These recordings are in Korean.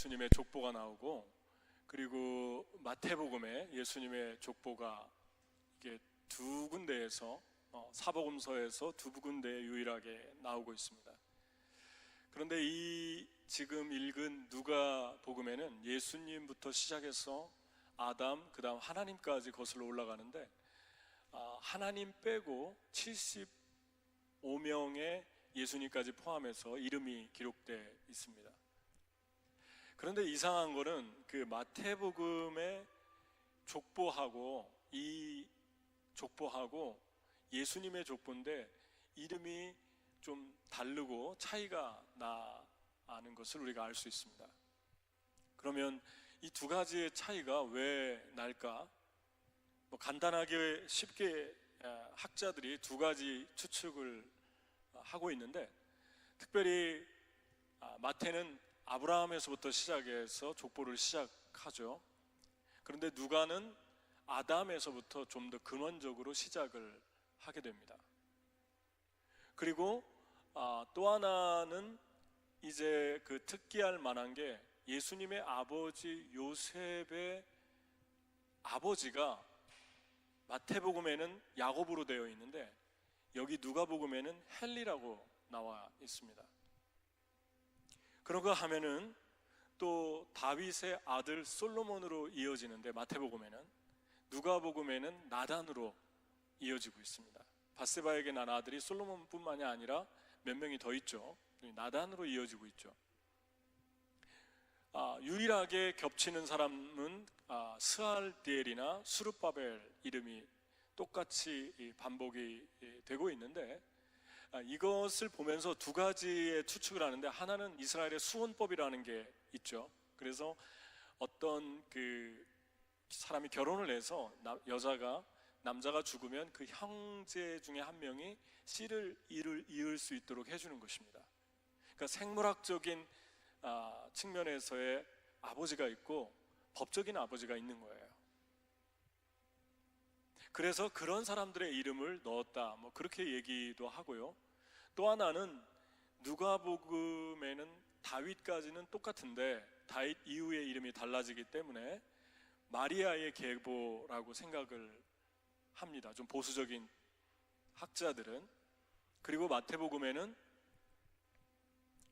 예수님의 족보가 나오고, 그리고 마태복음에 예수님의 족보가 이게 두 군데에서 사복음서에서 두 군데에 유일하게 나오고 있습니다. 그런데 이 지금 읽은 누가복음에는 예수님부터 시작해서 아담, 그 다음 하나님까지 거슬러 올라가는데, 하나님 빼고 75명의 예수님까지 포함해서 이름이 기록되어 있습니다. 그런데 이상한 거는 그 마태복음의 족보하고 이 족보하고 예수님의 족보인데 이름이 좀 다르고 차이가 나는 것을 우리가 알 수 있습니다. 그러면 이 두 가지의 차이가 왜 날까? 간단하게 쉽게 학자들이 두 가지 추측을 하고 있는데, 특별히 마태는 아브라함에서부터 시작해서 족보를 시작하죠. 그런데 누가는 아담에서부터 좀 더 근원적으로 시작을 하게 됩니다. 그리고 또 하나는 이제 그 특기할 만한 게 예수님의 아버지 요셉의 아버지가 마태복음에는 야곱으로 되어 있는데 여기 누가복음에는 헬리라고 나와 있습니다. 그런가 하면은 또 다윗의 아들 솔로몬으로 이어지는데 마태복음에는, 누가복음에는 나단으로 이어지고 있습니다. 밧세바에게 난 아들이 솔로몬뿐만이 아니라 몇 명이 더 있죠. 나단으로 이어지고 있죠. 유일하게 겹치는 사람은 스알디엘이나 수르바벨 이름이 똑같이 반복이 되고 있는데, 이것을 보면서 두 가지의 추측을 하는데, 하나는 이스라엘의 수혼법이라는 게 있죠. 그래서 어떤 그 사람이 결혼을 해서 남자가 죽으면 그 형제 중에 한 명이 씨를 이을 수 있도록 해주는 것입니다. 그러니까 생물학적인 측면에서의 아버지가 있고 법적인 아버지가 있는 거예요. 그래서 그런 사람들의 이름을 넣었다, 그렇게 얘기도 하고요. 또 하나는 누가복음에는 다윗까지는 똑같은데 다윗 이후의 이름이 달라지기 때문에 마리아의 계보라고 생각을 합니다. 좀 보수적인 학자들은. 그리고 마태복음에는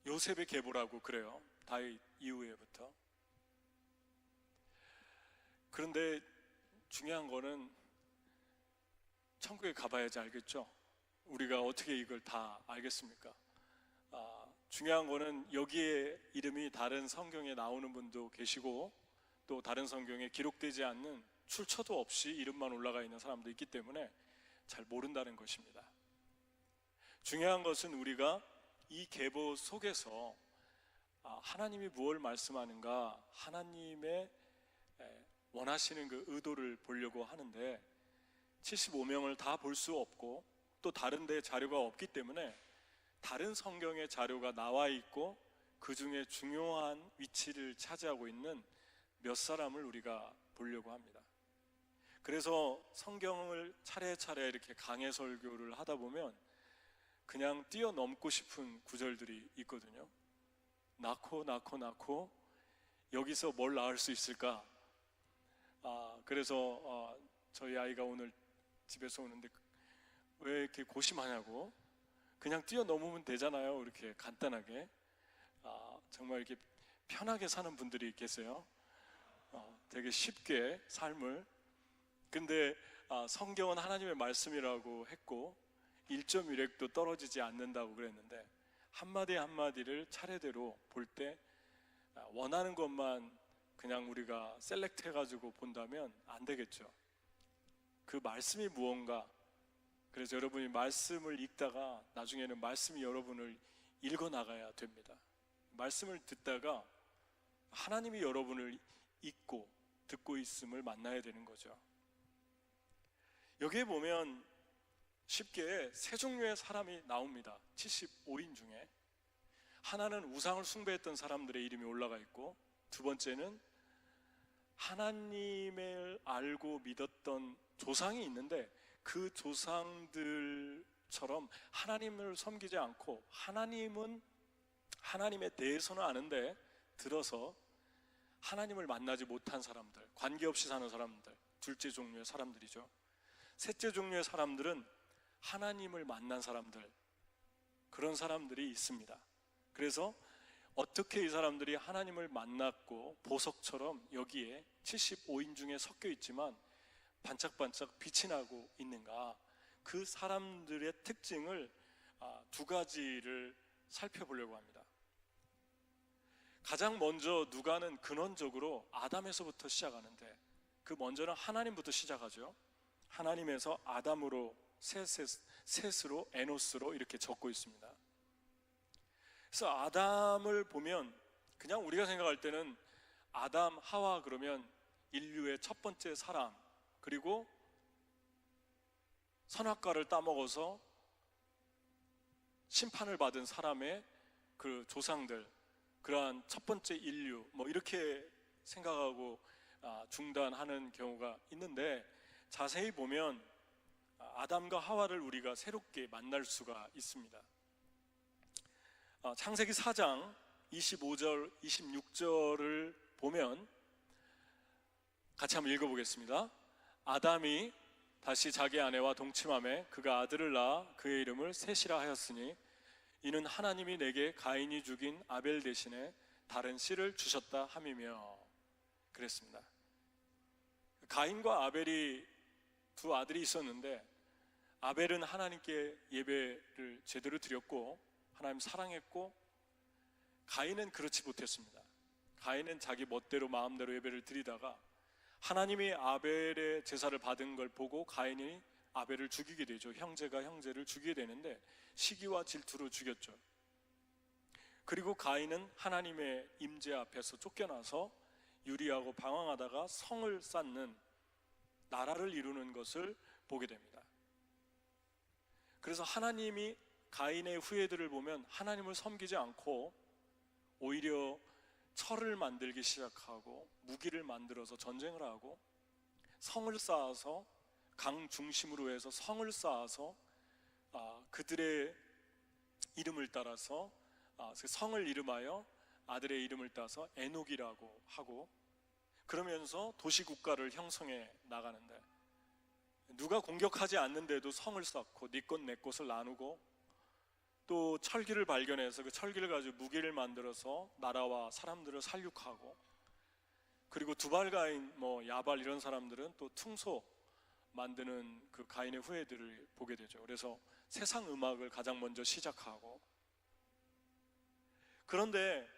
요셉의 계보라고 그래요. 다윗 이후에부터. 그런데 중요한 거는 천국에 가봐야지 알겠죠? 우리가 어떻게 이걸 다 알겠습니까? 중요한 거는 여기에 이름이 다른 성경에 나오는 분도 계시고 또 다른 성경에 기록되지 않는, 출처도 없이 이름만 올라가 있는 사람도 있기 때문에 잘 모른다는 것입니다. 중요한 것은 우리가 이 계보 속에서 하나님이 무엇을 말씀하는가, 하나님의 원하시는 그 의도를 보려고 하는데 75명을 다 볼 수 없고 또 다른 데 자료가 없기 때문에 다른 성경의 자료가 나와 있고 그 중에 중요한 위치를 차지하고 있는 몇 사람을 우리가 보려고 합니다. 그래서 성경을 차례차례 이렇게 강해 설교를 하다 보면 그냥 뛰어넘고 싶은 구절들이 있거든요. 낳고 여기서 뭘 낳을 수 있을까? 그래서 저희 아이가 오늘 집에서 오는데 왜 이렇게 고심하냐고, 그냥 뛰어넘으면 되잖아요, 이렇게 간단하게. 정말 이렇게 편하게 사는 분들이 계세요. 되게 쉽게 삶을. 근데 성경은 하나님의 말씀이라고 했고 1.1획도 떨어지지 않는다고 그랬는데, 한마디 한마디를 차례대로 볼 때 원하는 것만 그냥 우리가 셀렉트 해가지고 본다면 안 되겠죠. 그 말씀이 무언가. 그래서 여러분이 말씀을 읽다가 나중에는 말씀이 여러분을 읽어 나가야 됩니다. 말씀을 듣다가 하나님이 여러분을 읽고 듣고 있음을 만나야 되는 거죠. 여기에 보면 쉽게 세 종류의 사람이 나옵니다. 75인 중에 하나는 우상을 숭배했던 사람들의 이름이 올라가 있고, 두 번째는 하나님을 알고 믿었던 조상이 있는데 그 조상들처럼 하나님을 섬기지 않고 하나님에 대해서는 아는데 들어서 하나님을 만나지 못한 사람들, 관계없이 사는 사람들, 둘째 종류의 사람들이죠. 셋째 종류의 사람들은 하나님을 만난 사람들, 그런 사람들이 있습니다. 그래서 어떻게 이 사람들이 하나님을 만났고 보석처럼 여기에 75인 중에 섞여 있지만 반짝반짝 빛이 나고 있는가, 그 사람들의 특징을 두 가지를 살펴보려고 합니다. 가장 먼저 누가는 근원적으로 아담에서부터 시작하는데, 그 먼저는 하나님부터 시작하죠. 하나님에서 아담으로 셋으로 에노스로 이렇게 적고 있습니다. 그래서 아담을 보면 그냥 우리가 생각할 때는 아담, 하와 그러면 인류의 첫 번째 사람, 그리고 선악과를 따먹어서 심판을 받은 사람의 그 조상들, 그러한 첫 번째 인류, 이렇게 생각하고 중단하는 경우가 있는데, 자세히 보면 아담과 하와를 우리가 새롭게 만날 수가 있습니다. 창세기 4장 25절, 26절을 보면 같이 한번 읽어보겠습니다. 아담이 다시 자기 아내와 동침하매 그가 아들을 낳아 그의 이름을 셋이라 하였으니 이는 하나님이 내게 가인이 죽인 아벨 대신에 다른 씨를 주셨다 함이며, 그랬습니다. 가인과 아벨이 두 아들이 있었는데, 아벨은 하나님께 예배를 제대로 드렸고 하나님 사랑했고, 가인은 그렇지 못했습니다. 가인은 자기 멋대로 마음대로 예배를 드리다가 하나님이 아벨의 제사를 받은 걸 보고 가인이 아벨을 죽이게 되죠. 형제가 형제를 죽이게 되는데 시기와 질투로 죽였죠. 그리고 가인은 하나님의 임재 앞에서 쫓겨나서 유리하고 방황하다가 성을 쌓는, 나라를 이루는 것을 보게 됩니다. 그래서 하나님이 가인의 후예들을 보면 하나님을 섬기지 않고 오히려 철을 만들기 시작하고 무기를 만들어서 전쟁을 하고 성을 쌓아서, 강 중심으로 해서 성을 쌓아서 그들의 이름을 따라서 성을 이름하여 아들의 이름을 따서 에녹이라고 하고, 그러면서 도시국가를 형성해 나가는데, 누가 공격하지 않는데도 성을 쌓고 네 것 내 것을 나누고, 또 철기를 발견해서 그 철기를 가지고 무기를 만들어서 나라와 사람들을 살육하고, 그리고 두발가인 야발 이런 사람들은 또 퉁소 만드는 그 가인의 후예들을 보게 되죠. 그래서 세상 음악을 가장 먼저 시작하고, 그런데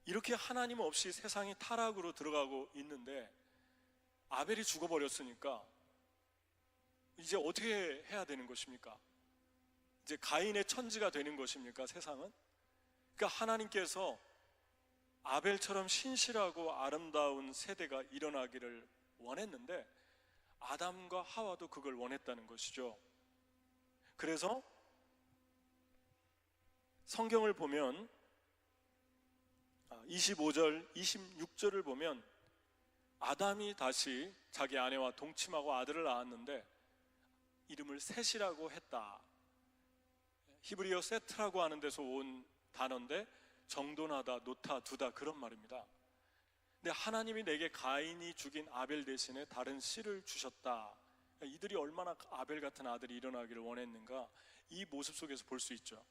이렇게 하나님 없이 세상이 타락으로 들어가고 있는데 아벨이 죽어버렸으니까 이제 어떻게 해야 되는 것입니까? 이제 가인의 천지가 되는 것입니까, 세상은? 그러니까 하나님께서 아벨처럼 신실하고 아름다운 세대가 일어나기를 원했는데 아담과 하와도 그걸 원했다는 것이죠. 그래서 성경을 보면 25절, 26절을 보면 아담이 다시 자기 아내와 동침하고 아들을 낳았는데 이름을 셋이라고 했다. 히브리어 세트라고 하는 데서 온 단어인데 정돈하다, 놓다, 두다, 그런 말입니다. 근데 하나님이 내게 가인이 죽인 아벨 대신에 다른 씨를 주셨다. 이들이 얼마나 아벨 같은 아들이 일어나기를 원했는가, 이 모습 속에서 볼 수 있죠.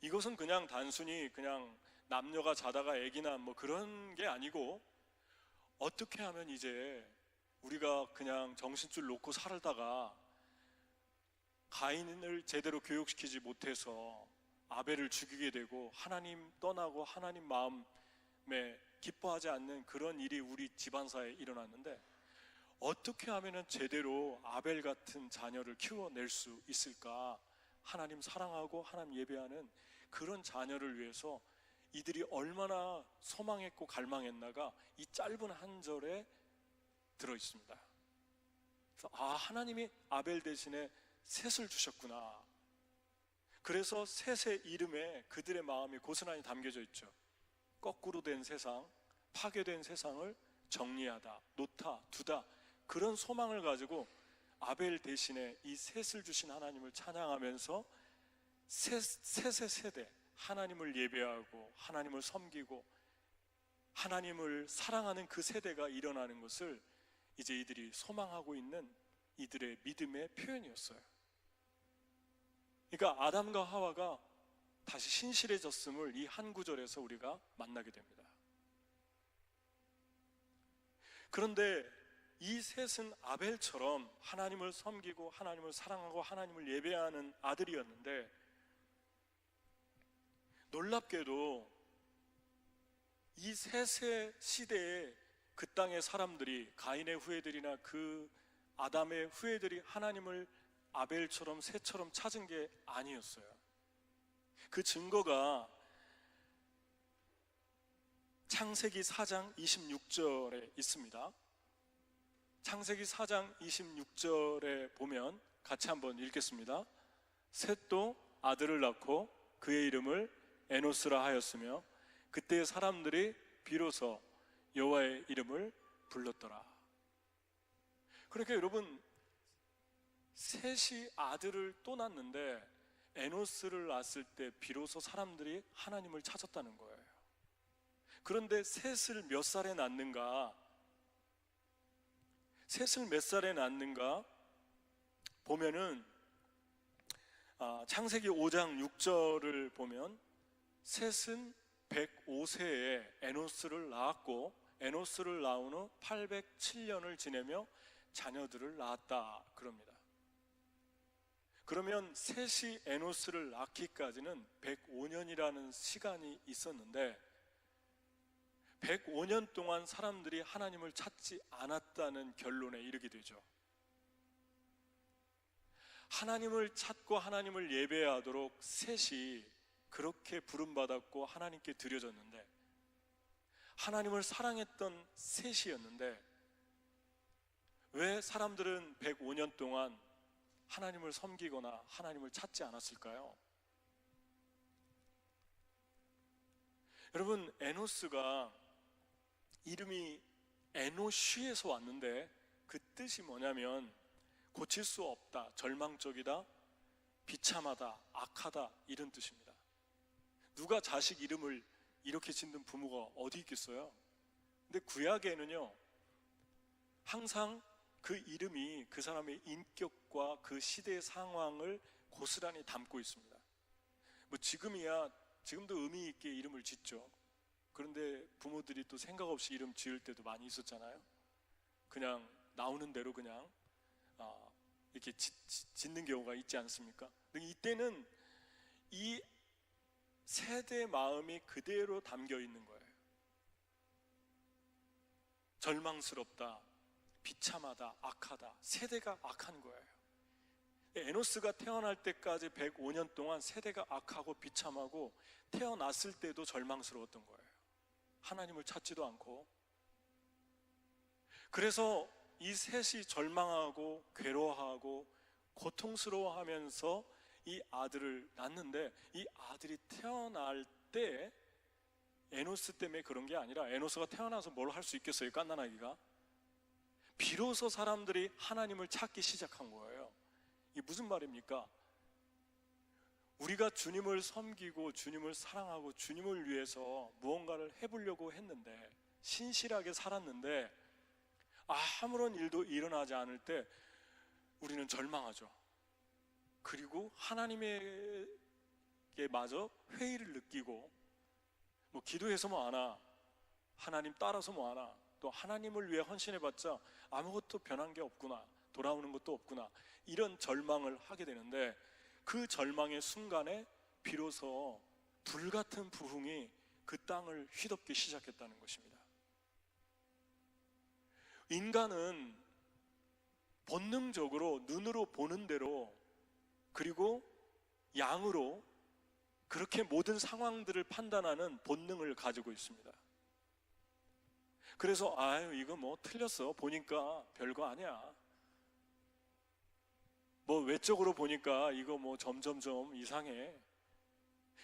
이것은 그냥 단순히 그냥 남녀가 자다가 애기나 그런 게 아니고, 어떻게 하면 이제 우리가 그냥 정신줄 놓고 살다가 가인을 제대로 교육시키지 못해서 아벨을 죽이게 되고 하나님 떠나고 하나님 마음에 기뻐하지 않는 그런 일이 우리 집안사에 일어났는데, 어떻게 하면 제대로 아벨 같은 자녀를 키워낼 수 있을까? 하나님 사랑하고 하나님 예배하는 그런 자녀를 위해서 이들이 얼마나 소망했고 갈망했나가 이 짧은 한 절에 들어있습니다. 그래서 하나님이 아벨 대신에 셋을 주셨구나. 그래서 셋의 이름에 그들의 마음이 고스란히 담겨져 있죠. 거꾸로 된 세상, 파괴된 세상을 정리하다, 놓다, 두다, 그런 소망을 가지고 아벨 대신에 이 셋을 주신 하나님을 찬양하면서 셋의 세대, 하나님을 예배하고 하나님을 섬기고 하나님을 사랑하는 그 세대가 일어나는 것을 이제 이들이 소망하고 있는 이들의 믿음의 표현이었어요. 그러니까 아담과 하와가 다시 신실해졌음을 이 한 구절에서 우리가 만나게 됩니다. 그런데 이 셋은 아벨처럼 하나님을 섬기고 하나님을 사랑하고 하나님을 예배하는 아들이었는데, 놀랍게도 이 셋의 시대에 그 땅의 사람들이, 가인의 후예들이나 그 아담의 후예들이 하나님을 아벨처럼 셋처럼 찾은 게 아니었어요. 그 증거가 창세기 4장 26절에 있습니다. 창세기 4장 26절에 보면 같이 한번 읽겠습니다. 셋도 아들을 낳고 그의 이름을 에노스라 하였으며 그때의 사람들이 비로소 여호와의 이름을 불렀더라. 그러니까 여러분, 셋이 아들을 또 낳는데 에노스를 낳았을 때 비로소 사람들이 하나님을 찾았다는 거예요. 그런데 셋을 몇 살에 낳는가? 셋을 몇 살에 낳는가 보면은 창세기 5장 6절을 보면 셋은 105세에 에노스를 낳았고 에노스를 낳은 후 807년을 지내며 자녀들을 낳았다 그럽니다. 그러면 셋이 에노스를 낳기까지는 105년이라는 시간이 있었는데 105년 동안 사람들이 하나님을 찾지 않았다는 결론에 이르게 되죠. 하나님을 찾고 하나님을 예배하도록 셋이 그렇게 부름받았고 하나님께 드려졌는데, 하나님을 사랑했던 셋이었는데 왜 사람들은 105년 동안 하나님을 섬기거나 하나님을 찾지 않았을까요? 여러분, 에노스가 이름이 에노쉬에서 왔는데 그 뜻이 뭐냐면 고칠 수 없다, 절망적이다, 비참하다, 악하다, 이런 뜻입니다. 누가 자식 이름을 이렇게 짓는 부모가 어디 있겠어요? 근데 구약에는요, 항상 그 이름이 그 사람의 인격과 그 시대의 상황을 고스란히 담고 있습니다. 뭐 지금도 의미 있게 이름을 짓죠. 그런데 부모들이 또 생각 없이 이름 지을 때도 많이 있었잖아요. 그냥 나오는 대로 그냥 이렇게 짓는 경우가 있지 않습니까? 근데 이때는 이 세대의 마음이 그대로 담겨 있는 거예요. 절망스럽다, 비참하다, 악하다, 세대가 악한 거예요. 에노스가 태어날 때까지 105년 동안 세대가 악하고 비참하고 태어났을 때도 절망스러웠던 거예요. 하나님을 찾지도 않고. 그래서 이 셋이 절망하고 괴로워하고 고통스러워하면서 이 아들을 낳는데, 이 아들이 태어날 때 에노스 때문에 그런 게 아니라, 에노스가 태어나서 뭘 할 수 있겠어요, 갓난아기가? 비로소 사람들이 하나님을 찾기 시작한 거예요. 이게 무슨 말입니까? 우리가 주님을 섬기고 주님을 사랑하고 주님을 위해서 무언가를 해보려고 했는데, 신실하게 살았는데 아무런 일도 일어나지 않을 때 우리는 절망하죠. 그리고 하나님에게 마저 회의를 느끼고, 뭐 기도해서 뭐 하나, 하나님 따라서 뭐 하나, 또 하나님을 위해 헌신해봤자 아무것도 변한 게 없구나, 돌아오는 것도 없구나, 이런 절망을 하게 되는데, 그 절망의 순간에 비로소 불같은 부흥이 그 땅을 휘덮기 시작했다는 것입니다. 인간은 본능적으로 눈으로 보는 대로, 그리고 양으로 그렇게 모든 상황들을 판단하는 본능을 가지고 있습니다. 그래서 이거 뭐 틀렸어, 보니까 별거 아니야, 뭐 외적으로 보니까 이거 뭐 점점점 이상해.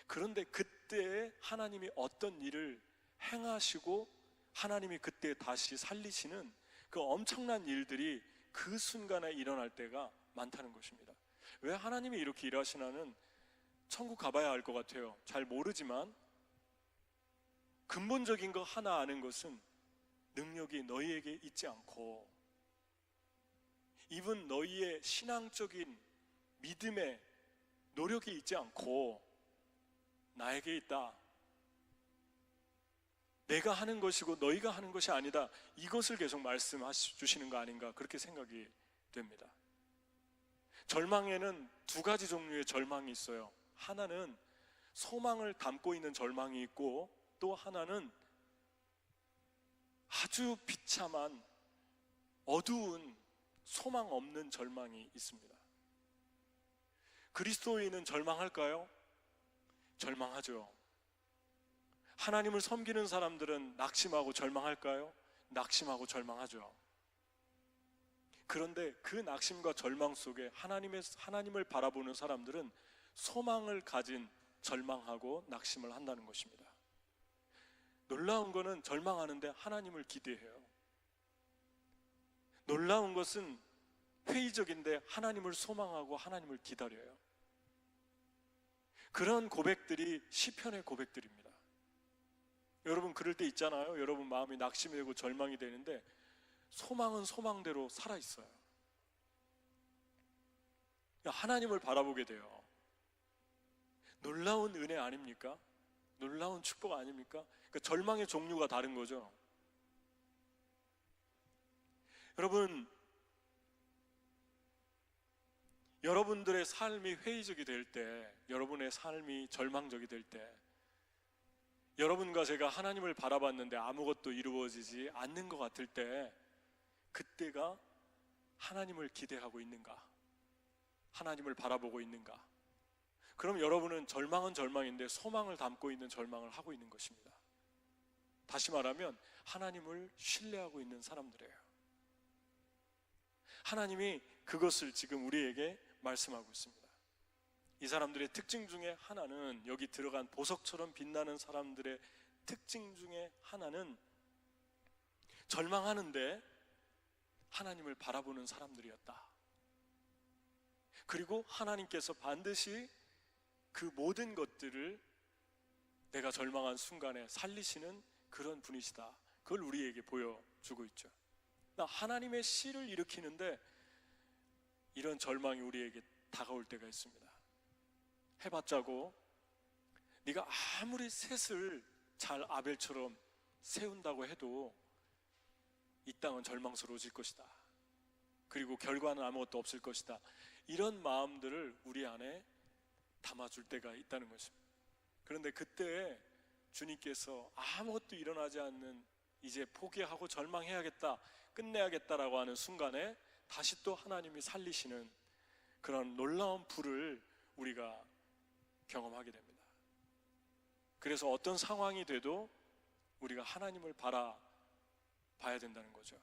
그런데 그때 하나님이 어떤 일을 행하시고 하나님이 그때 다시 살리시는 그 엄청난 일들이 그 순간에 일어날 때가 많다는 것입니다. 왜 하나님이 이렇게 일하시나는 천국 가봐야 알 것 같아요. 잘 모르지만 근본적인 거 하나 아는 것은 능력이 너희에게 있지 않고, 이분 너희의 신앙적인 믿음의 노력이 있지 않고 나에게 있다. 내가 하는 것이고 너희가 하는 것이 아니다. 이것을 계속 말씀해 주시는 거 아닌가, 그렇게 생각이 됩니다. 절망에는 두 가지 종류의 절망이 있어요. 하나는 소망을 담고 있는 절망이 있고, 또 하나는 아주 비참한 어두운 소망 없는 절망이 있습니다. 그리스도인은 절망할까요? 절망하죠. 하나님을 섬기는 사람들은 낙심하고 절망할까요? 낙심하고 절망하죠. 그런데 그 낙심과 절망 속에 하나님을 바라보는 사람들은 소망을 가진 절망하고 낙심을 한다는 것입니다. 놀라운 것은 절망하는데 하나님을 기대해요. 놀라운 것은 회의적인데 하나님을 소망하고 하나님을 기다려요. 그런 고백들이 시편의 고백들입니다. 여러분, 그럴 때 있잖아요. 여러분 마음이 낙심이 되고 절망이 되는데 소망은 소망대로 살아있어요. 하나님을 바라보게 돼요. 놀라운 은혜 아닙니까? 놀라운 축복 아닙니까? 그러니까 절망의 종류가 다른 거죠. 여러분, 여러분들의 삶이 회의적이 될 때, 여러분의 삶이 절망적이 될 때, 여러분과 제가 하나님을 바라봤는데 아무것도 이루어지지 않는 것 같을 때, 그때가 하나님을 기대하고 있는가? 하나님을 바라보고 있는가? 그럼 여러분은 절망은 절망인데 소망을 담고 있는 절망을 하고 있는 것입니다. 다시 말하면 하나님을 신뢰하고 있는 사람들이에요. 하나님이 그것을 지금 우리에게 말씀하고 있습니다. 이 사람들의 특징 중에 하나는, 여기 들어간 보석처럼 빛나는 사람들의 특징 중에 하나는 절망하는데 하나님을 바라보는 사람들이었다. 그리고 하나님께서 반드시 그 모든 것들을 내가 절망한 순간에 살리시는 그런 분이시다. 그걸 우리에게 보여주고 있죠. 하나님의 씨를 일으키는데 이런 절망이 우리에게 다가올 때가 있습니다. 해봤자고 네가 아무리 셋을 잘 아벨처럼 세운다고 해도 이 땅은 절망스러워질 것이다. 그리고 결과는 아무것도 없을 것이다. 이런 마음들을 우리 안에 담아줄 때가 있다는 것입니다. 그런데 그때 주님께서 아무것도 일어나지 않는, 이제 포기하고 절망해야겠다, 끝내야겠다라고 하는 순간에 다시 또 하나님이 살리시는 그런 놀라운 불을 우리가 경험하게 됩니다. 그래서 어떤 상황이 돼도 우리가 하나님을 바라봐야 된다는 거죠.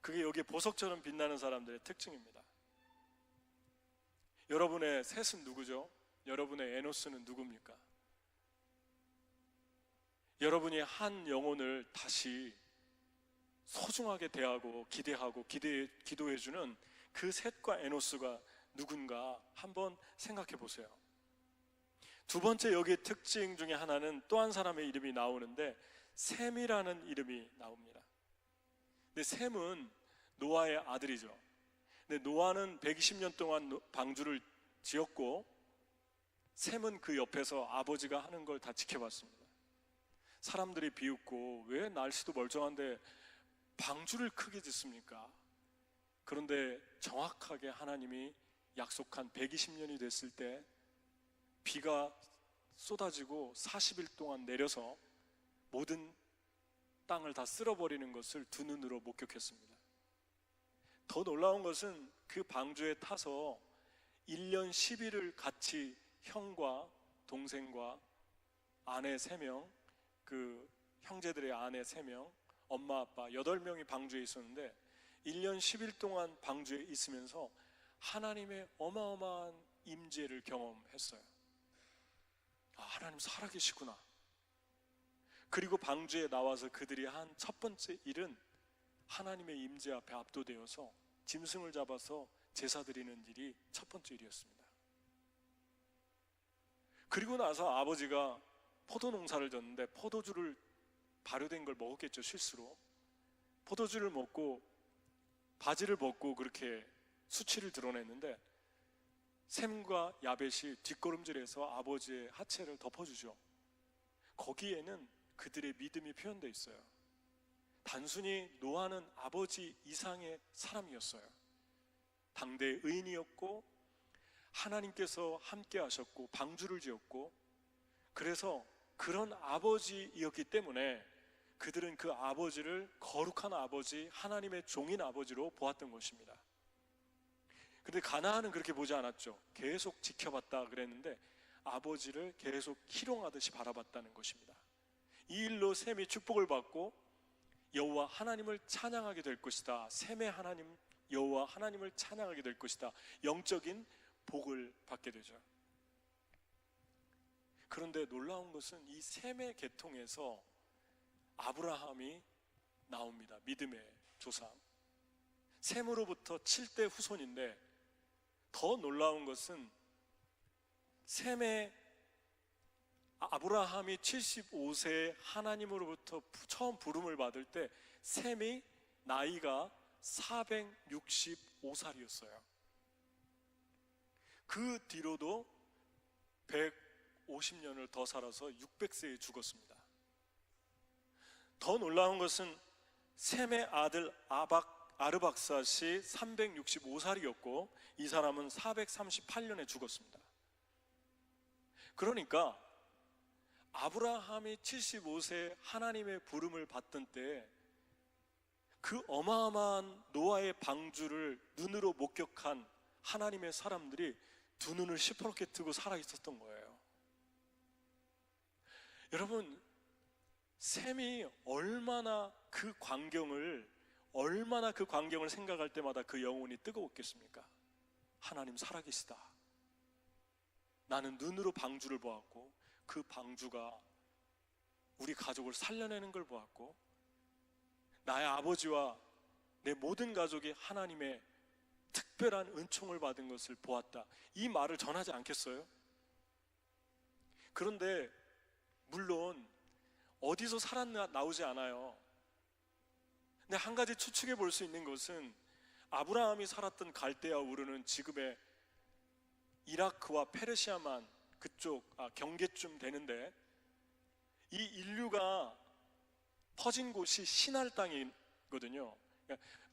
그게 여기에 보석처럼 빛나는 사람들의 특징입니다. 여러분의 셋은 누구죠? 여러분의 에노스는 누굽니까? 여러분이 한 영혼을 다시 소중하게 대하고 기대하고 기도해주는 그 셋과 에노스가 누군가 한번 생각해 보세요. 두 번째, 여기의 특징 중에 하나는 또 한 사람의 이름이 나오는데 셈이라는 이름이 나옵니다. 근데 셈은 노아의 아들이죠. 근데 노아는 120년 동안 방주를 지었고 셈은 그 옆에서 아버지가 하는 걸 다 지켜봤습니다. 사람들이 비웃고 왜 날씨도 멀쩡한데 방주를 크게 짓습니까? 그런데 정확하게 하나님이 약속한 120년이 됐을 때 비가 쏟아지고 40일 동안 내려서 모든 땅을 다 쓸어버리는 것을 두 눈으로 목격했습니다. 더 놀라운 것은 그 방주에 타서 1년 10일을 같이 형과 동생과 아내 3명, 그 형제들의 아내 3명, 엄마 아빠 8명이 방주에 있었는데 1년 10일 동안 방주에 있으면서 하나님의 어마어마한 임재를 경험했어요. 아, 하나님 살아계시구나. 그리고 방주에 나와서 그들이 한 첫 번째 일은 하나님의 임재 앞에 압도되어서 짐승을 잡아서 제사 드리는 일이 첫 번째 일이었습니다. 그리고 나서 아버지가 포도 농사를 졌는데 포도주를 발효된 걸 먹었겠죠, 실수로. 포도주를 먹고 바지를 벗고 그렇게 수치를 드러냈는데 셈과 야벳이 뒷걸음질해서 아버지의 하체를 덮어주죠. 거기에는 그들의 믿음이 표현되어 있어요. 단순히 노아는 아버지 이상의 사람이었어요. 당대의 의인이었고 하나님께서 함께 하셨고 방주를 지었고, 그래서 그런 아버지이었기 때문에 그들은 그 아버지를 거룩한 아버지, 하나님의 종인 아버지로 보았던 것입니다. 그런데 가나안은 그렇게 보지 않았죠. 계속 지켜봤다 그랬는데 아버지를 계속 희롱하듯이 바라봤다는 것입니다. 이 일로 셈이 축복을 받고 여호와 하나님을 찬양하게 될 것이다. 셈의 하나님 여호와 하나님을 찬양하게 될 것이다. 영적인 복을 받게 되죠. 그런데 놀라운 것은 이 셈의 계통에서 아브라함이 나옵니다. 믿음의 조상. 셈으로부터 7대 후손인데 더 놀라운 것은 셈의 아브라함이 75세에 하나님으로부터 처음 부름을 받을 때 셈이 나이가 465살이었어요. 그 뒤로도 150년을 더 살아서 600세에 죽었습니다. 더 놀라운 것은 셈의 아들 아르박삿이 365살이었고 이 사람은 438년에 죽었습니다. 그러니까 아브라함이 75세 하나님의 부름을 받던 때에 그 어마어마한 노아의 방주를 눈으로 목격한 하나님의 사람들이 두 눈을 시퍼렇게 뜨고 살아 있었던 거예요. 여러분, 셈이 얼마나 그 광경을 생각할 때마다 그 영혼이 뜨거웠겠습니까? 하나님 살아계시다. 나는 눈으로 방주를 보았고 그 방주가 우리 가족을 살려내는 걸 보았고 나의 아버지와 내 모든 가족이 하나님의 특별한 은총을 받은 것을 보았다. 이 말을 전하지 않겠어요? 그런데 물론 어디서 살았나 나오지 않아요. 근데 한 가지 추측해 볼 수 있는 것은 아브라함이 살았던 갈대아 우르는 지금의 이라크와 페르시아만 그쪽 경계쯤 되는데 이 인류가 퍼진 곳이 시날 땅이거든요.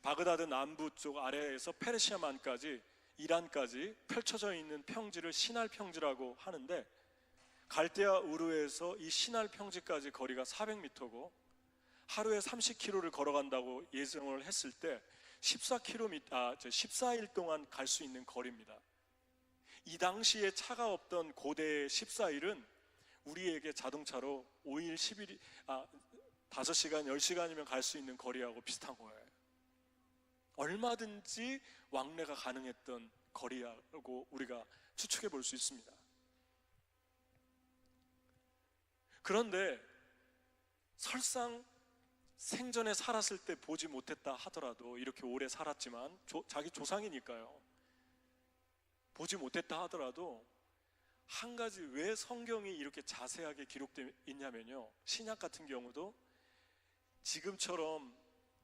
바그다드 남부 쪽 아래에서 페르시아만까지 이란까지 펼쳐져 있는 평지를 시날 평지라고 하는데 갈대아 우르에서 이 시날 평지까지 거리가 400m고 하루에 30km를 걸어간다고 예정을 했을 때 14일 동안 갈 수 있는 거리입니다. 이 당시에 차가 없던 고대의 14일은 우리에게 자동차로 5일, 10일, 5시간, 10시간이면 갈 수 있는 거리하고 비슷한 거예요. 얼마든지 왕래가 가능했던 거리라고 우리가 추측해 볼 수 있습니다. 그런데 설상 생전에 살았을 때 보지 못했다 하더라도, 이렇게 오래 살았지만 자기 조상이니까요, 보지 못했다 하더라도 한 가지 왜 성경이 이렇게 자세하게 기록되어 있냐면요, 신약 같은 경우도 지금처럼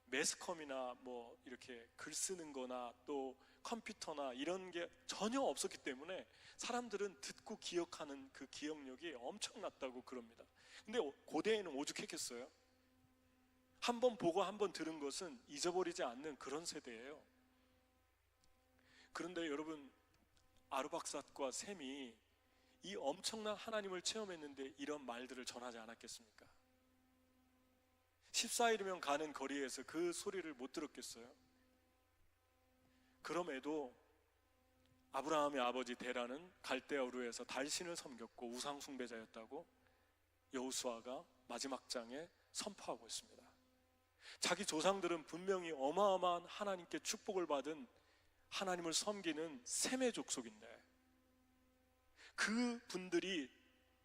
매스컴이나 뭐 이렇게 글 쓰는 거나 또 컴퓨터나 이런 게 전혀 없었기 때문에 사람들은 듣고 기억하는 그 기억력이 엄청났다고 그럽니다. 근데 고대에는 오죽했겠어요? 한 번 보고 한 번 들은 것은 잊어버리지 않는 그런 세대예요. 그런데 여러분, 아르박삿과 셈이 이 엄청난 하나님을 체험했는데 이런 말들을 전하지 않았겠습니까? 14일이면 가는 거리에서 그 소리를 못 들었겠어요? 그럼에도 아브라함의 아버지 데라는 갈대아 우르에서 달신을 섬겼고 우상 숭배자였다고 여호수아가 마지막 장에 선포하고 있습니다. 자기 조상들은 분명히 어마어마한 하나님께 축복을 받은 하나님을 섬기는 셈의 족속인데 그 분들이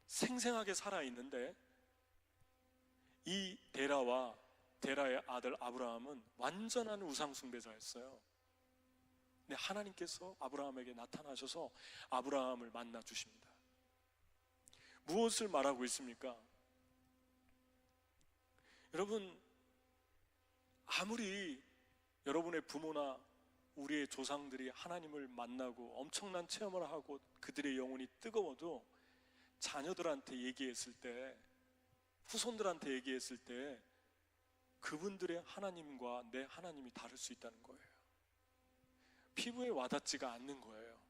생생하게 살아있는데 이 데라와 데라의 아들 아브라함은 완전한 우상 숭배자였어요. 근데 하나님께서 아브라함에게 나타나셔서 아브라함을 만나 주십니다. 무엇을 말하고 있습니까? 여러분, 아무리 여러분의 부모나 우리의 조상들이 하나님을 만나고 엄청난 체험을 하고 그들의 영혼이 뜨거워도 자녀들한테 얘기했을 때, 후손들한테 얘기했을 때 그분들의 하나님과 내 하나님이 다를 수 있다는 거예요. 피부에 와닿지가 않는 거예요.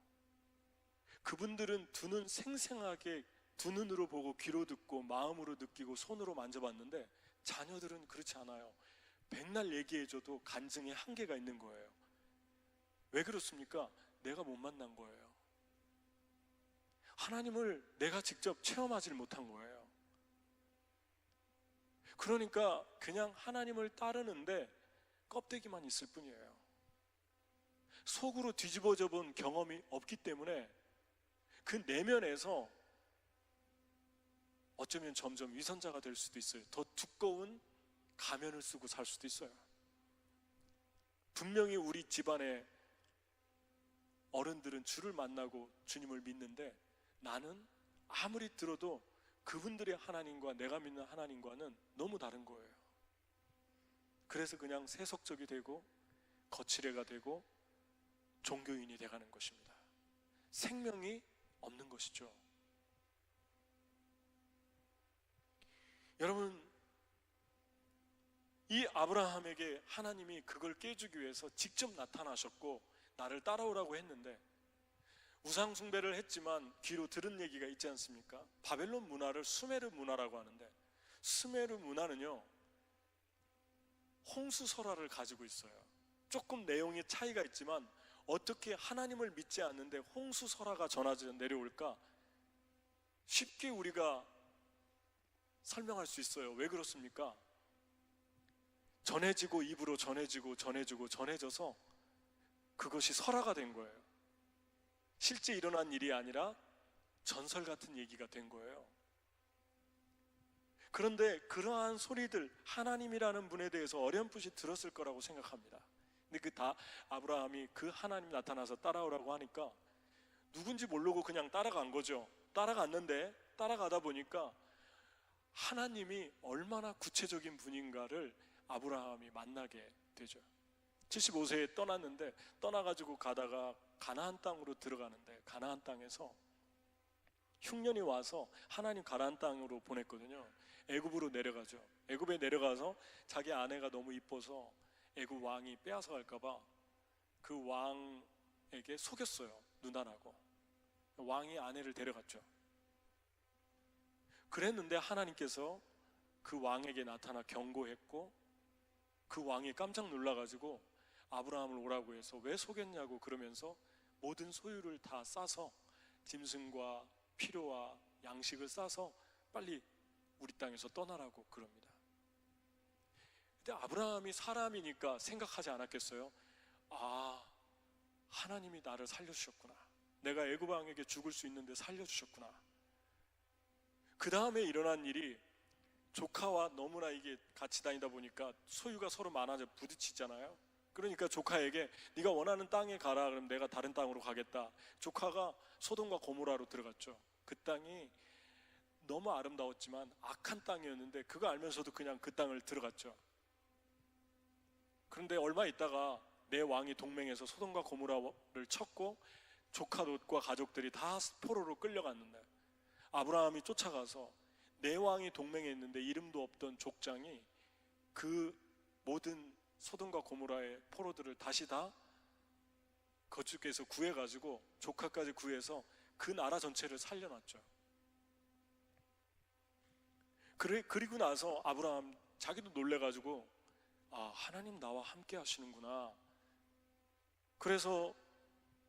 그분들은 두 눈 생생하게 두 눈으로 보고 귀로 듣고 마음으로 느끼고 손으로 만져봤는데 자녀들은 그렇지 않아요. 백날 얘기해줘도 간증의 한계가 있는 거예요. 왜 그렇습니까? 내가 못 만난 거예요. 하나님을 내가 직접 체험하지 못한 거예요. 그러니까 그냥 하나님을 따르는데 껍데기만 있을 뿐이에요. 속으로 뒤집어져 본 경험이 없기 때문에 그 내면에서 어쩌면 점점 위선자가 될 수도 있어요. 더 두꺼운 가면을 쓰고 살 수도 있어요. 분명히 우리 집안의 어른들은 주를 만나고 주님을 믿는데 나는 아무리 들어도 그분들의 하나님과 내가 믿는 하나님과는 너무 다른 거예요. 그래서 그냥 세속적이 되고 거칠애가 되고 종교인이 돼가는 것입니다. 생명이 없는 것이죠. 여러분, 이 아브라함에게 하나님이 그걸 깨주기 위해서 직접 나타나셨고 나를 따라오라고 했는데 우상 숭배를 했지만 귀로 들은 얘기가 있지 않습니까? 바벨론 문화를 수메르 문화라고 하는데 수메르 문화는요 홍수설화를 가지고 있어요. 조금 내용의 차이가 있지만 어떻게 하나님을 믿지 않는데 홍수설화가 전하져 내려올까? 쉽게 우리가 설명할 수 있어요. 왜 그렇습니까? 전해지고 입으로 전해지고 전해지고 전해져서 그것이 설화가 된 거예요. 실제 일어난 일이 아니라 전설 같은 얘기가 된 거예요. 그런데 그러한 소리들, 하나님이라는 분에 대해서 어렴풋이 들었을 거라고 생각합니다. 근데 아브라함이 그 하나님 나타나서 따라오라고 하니까 누군지 모르고 그냥 따라간 거죠. 따라갔는데 따라가다 보니까 하나님이 얼마나 구체적인 분인가를 아브라함이 만나게 되죠. 75세에 떠났는데 떠나가지고 가다가 가나안 땅으로 들어가는데 가나안 땅에서 흉년이 와서 하나님 가나안 땅으로 보냈거든요. 애굽으로 내려가죠. 애굽에 내려가서 자기 아내가 너무 이뻐서 애굽 왕이 빼앗아 갈까봐 그 왕에게 속였어요. 누나라고. 왕이 아내를 데려갔죠. 그랬는데 하나님께서 그 왕에게 나타나 경고했고 그 왕이 깜짝 놀라가지고 아브라함을 오라고 해서 왜 속였냐고 그러면서 모든 소유를 다 싸서 짐승과 피로와 양식을 싸서 빨리 우리 땅에서 떠나라고 그럽니다. 근데 아브라함이 사람이니까 생각하지 않았겠어요? 아, 하나님이 나를 살려주셨구나. 내가 애굽 왕에게 죽을 수 있는데 살려주셨구나. 그 다음에 일어난 일이 조카와 너무나 이게 같이 다니다 보니까 소유가 서로 많아져 부딪히잖아요. 그러니까 조카에게 네가 원하는 땅에 가라. 그럼 내가 다른 땅으로 가겠다. 조카가 소돔과 고모라로 들어갔죠. 그 땅이 너무 아름다웠지만 악한 땅이었는데 그거 알면서도 그냥 그 땅을 들어갔죠. 그런데 얼마 있다가 내 왕이 동맹해서 소돔과 고모라를 쳤고 조카 롯과 가족들이 다 포로로 끌려갔는데 아브라함이 쫓아가서 내 왕이 동맹했는데 이름도 없던 족장이 그 모든 소돔과 고모라의 포로들을 다시 다 그쪽에서 구해가지고 조카까지 구해서 그 나라 전체를 살려놨죠. 그리고 나서 아브라함 자기도 놀래가지고 아, 하나님 나와 함께 하시는구나. 그래서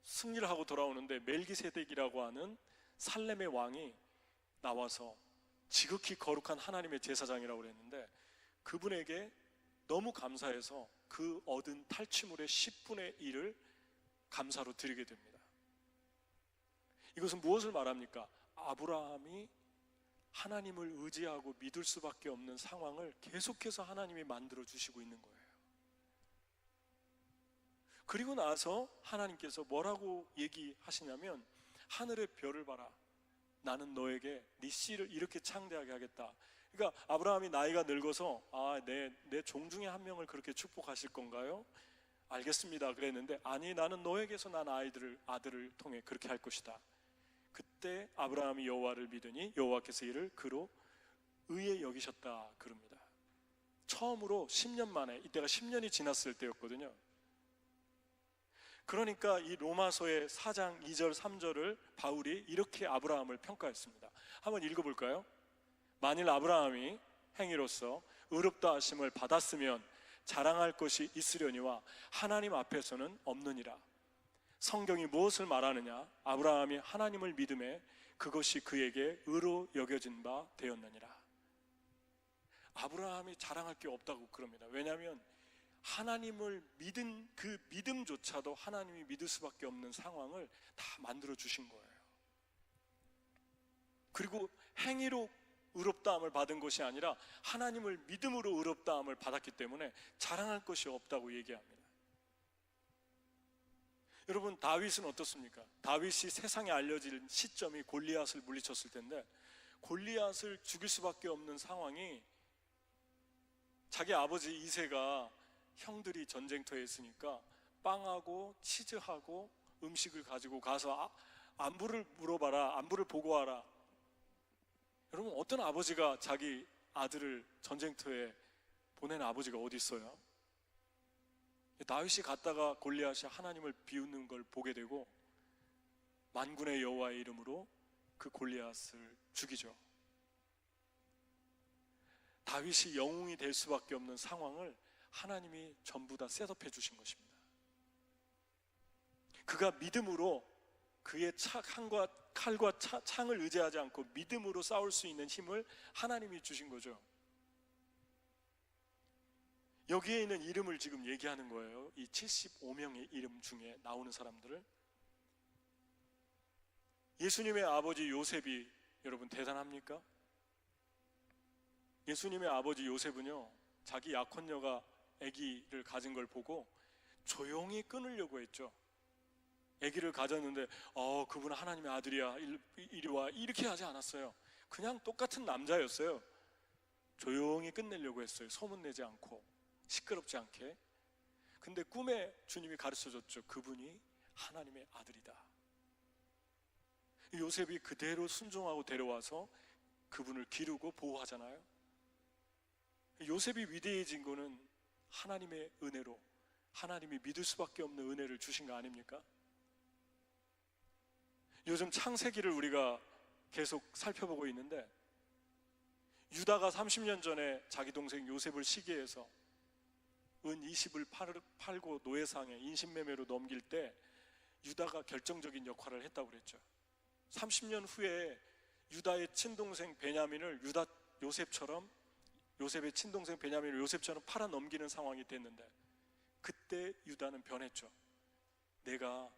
승리를 하고 돌아오는데 멜기세덱이라고 하는 살렘의 왕이 나와서 지극히 거룩한 하나님의 제사장이라고 그랬는데 그분에게 너무 감사해서 그 얻은 탈취물의 10분의 1을 감사로 드리게 됩니다. 이것은 무엇을 말합니까? 아브라함이 하나님을 의지하고 믿을 수밖에 없는 상황을 계속해서 하나님이 만들어 주시고 있는 거예요. 그리고 나서 하나님께서 뭐라고 얘기하시냐면 하늘의 별을 봐라. 나는 너에게 네 씨를 이렇게 창대하게 하겠다. 그러니까 아브라함이 나이가 늙어서 내 종 중에 한 명을 그렇게 축복하실 건가요? 알겠습니다 그랬는데, 아니, 나는 너에게서 난 아들을 통해 그렇게 할 것이다. 그때 아브라함이 여호와를 믿으니 여호와께서 이를 그로 의에 여기셨다 그럽니다. 처음으로 10년 만에, 이때가 10년이 지났을 때였거든요. 그러니까 이 로마서의 4장 2절 3절을 바울이 이렇게 아브라함을 평가했습니다. 한번 읽어볼까요? 만일 아브라함이 행위로서 의롭다 하심을 받았으면 자랑할 것이 있으려니와 하나님 앞에서는 없느니라. 성경이 무엇을 말하느냐? 아브라함이 하나님을 믿음에 그것이 그에게 의로 여겨진 바 되었느니라. 아브라함이 자랑할 게 없다고 그럽니다. 왜냐하면 하나님을 믿은 그 믿음조차도 하나님이 믿을 수밖에 없는 상황을 다 만들어 주신 거예요. 그리고 행위로 의롭다함을 받은 것이 아니라 하나님을 믿음으로 의롭다함을 받았기 때문에 자랑할 것이 없다고 얘기합니다. 여러분, 다윗은 어떻습니까? 다윗이 세상에 알려질 시점이 골리앗을 물리쳤을 텐데, 골리앗을 죽일 수밖에 없는 상황이, 자기 아버지 이새가 형들이 전쟁터에 있으니까 빵하고 치즈하고 음식을 가지고 가서 안부를 물어봐라, 안부를 보고하라. 여러분, 어떤 아버지가 자기 아들을 전쟁터에 보낸 아버지가 어디 있어요? 다윗이 갔다가 골리앗이 하나님을 비웃는 걸 보게 되고 만군의 여호와의 이름으로 그 골리앗을 죽이죠. 다윗이 영웅이 될 수밖에 없는 상황을 하나님이 전부 다 셋업해 주신 것입니다. 그가 믿음으로 그의 칼과 창을 의지하지 않고 믿음으로 싸울 수 있는 힘을 하나님이 주신 거죠. 여기에 있는 이름을 지금 얘기하는 거예요. 이 75명의 이름 중에 나오는 사람들을. 예수님의 아버지 요셉이 여러분 대단합니까? 예수님의 아버지 요셉은요, 자기 약혼녀가 아기를 가진 걸 보고 조용히 끊으려고 했죠. 아기를 가졌는데 그분은 하나님의 아들이야, 이리 와, 이렇게 하지 않았어요. 그냥 똑같은 남자였어요. 조용히 끝내려고 했어요. 소문내지 않고, 시끄럽지 않게. 근데 꿈에 주님이 가르쳐줬죠. 그분이 하나님의 아들이다. 요셉이 그대로 순종하고 데려와서 그분을 기르고 보호하잖아요. 요셉이 위대해진 거는 하나님의 은혜로, 하나님이 믿을 수밖에 없는 은혜를 주신 거 아닙니까? 요즘 창세기를 우리가 계속 살펴보고 있는데, 유다가 30년 전에 자기 동생 요셉을 시기해서 은 20을 팔고 노예상에 인신매매로 넘길 때 유다가 결정적인 역할을 했다고 그랬죠. 30년 후에 유다의 친동생 베냐민을 요셉의 친동생 베냐민을 요셉처럼 팔아 넘기는 상황이 됐는데, 그때 유다는 변했죠. 내가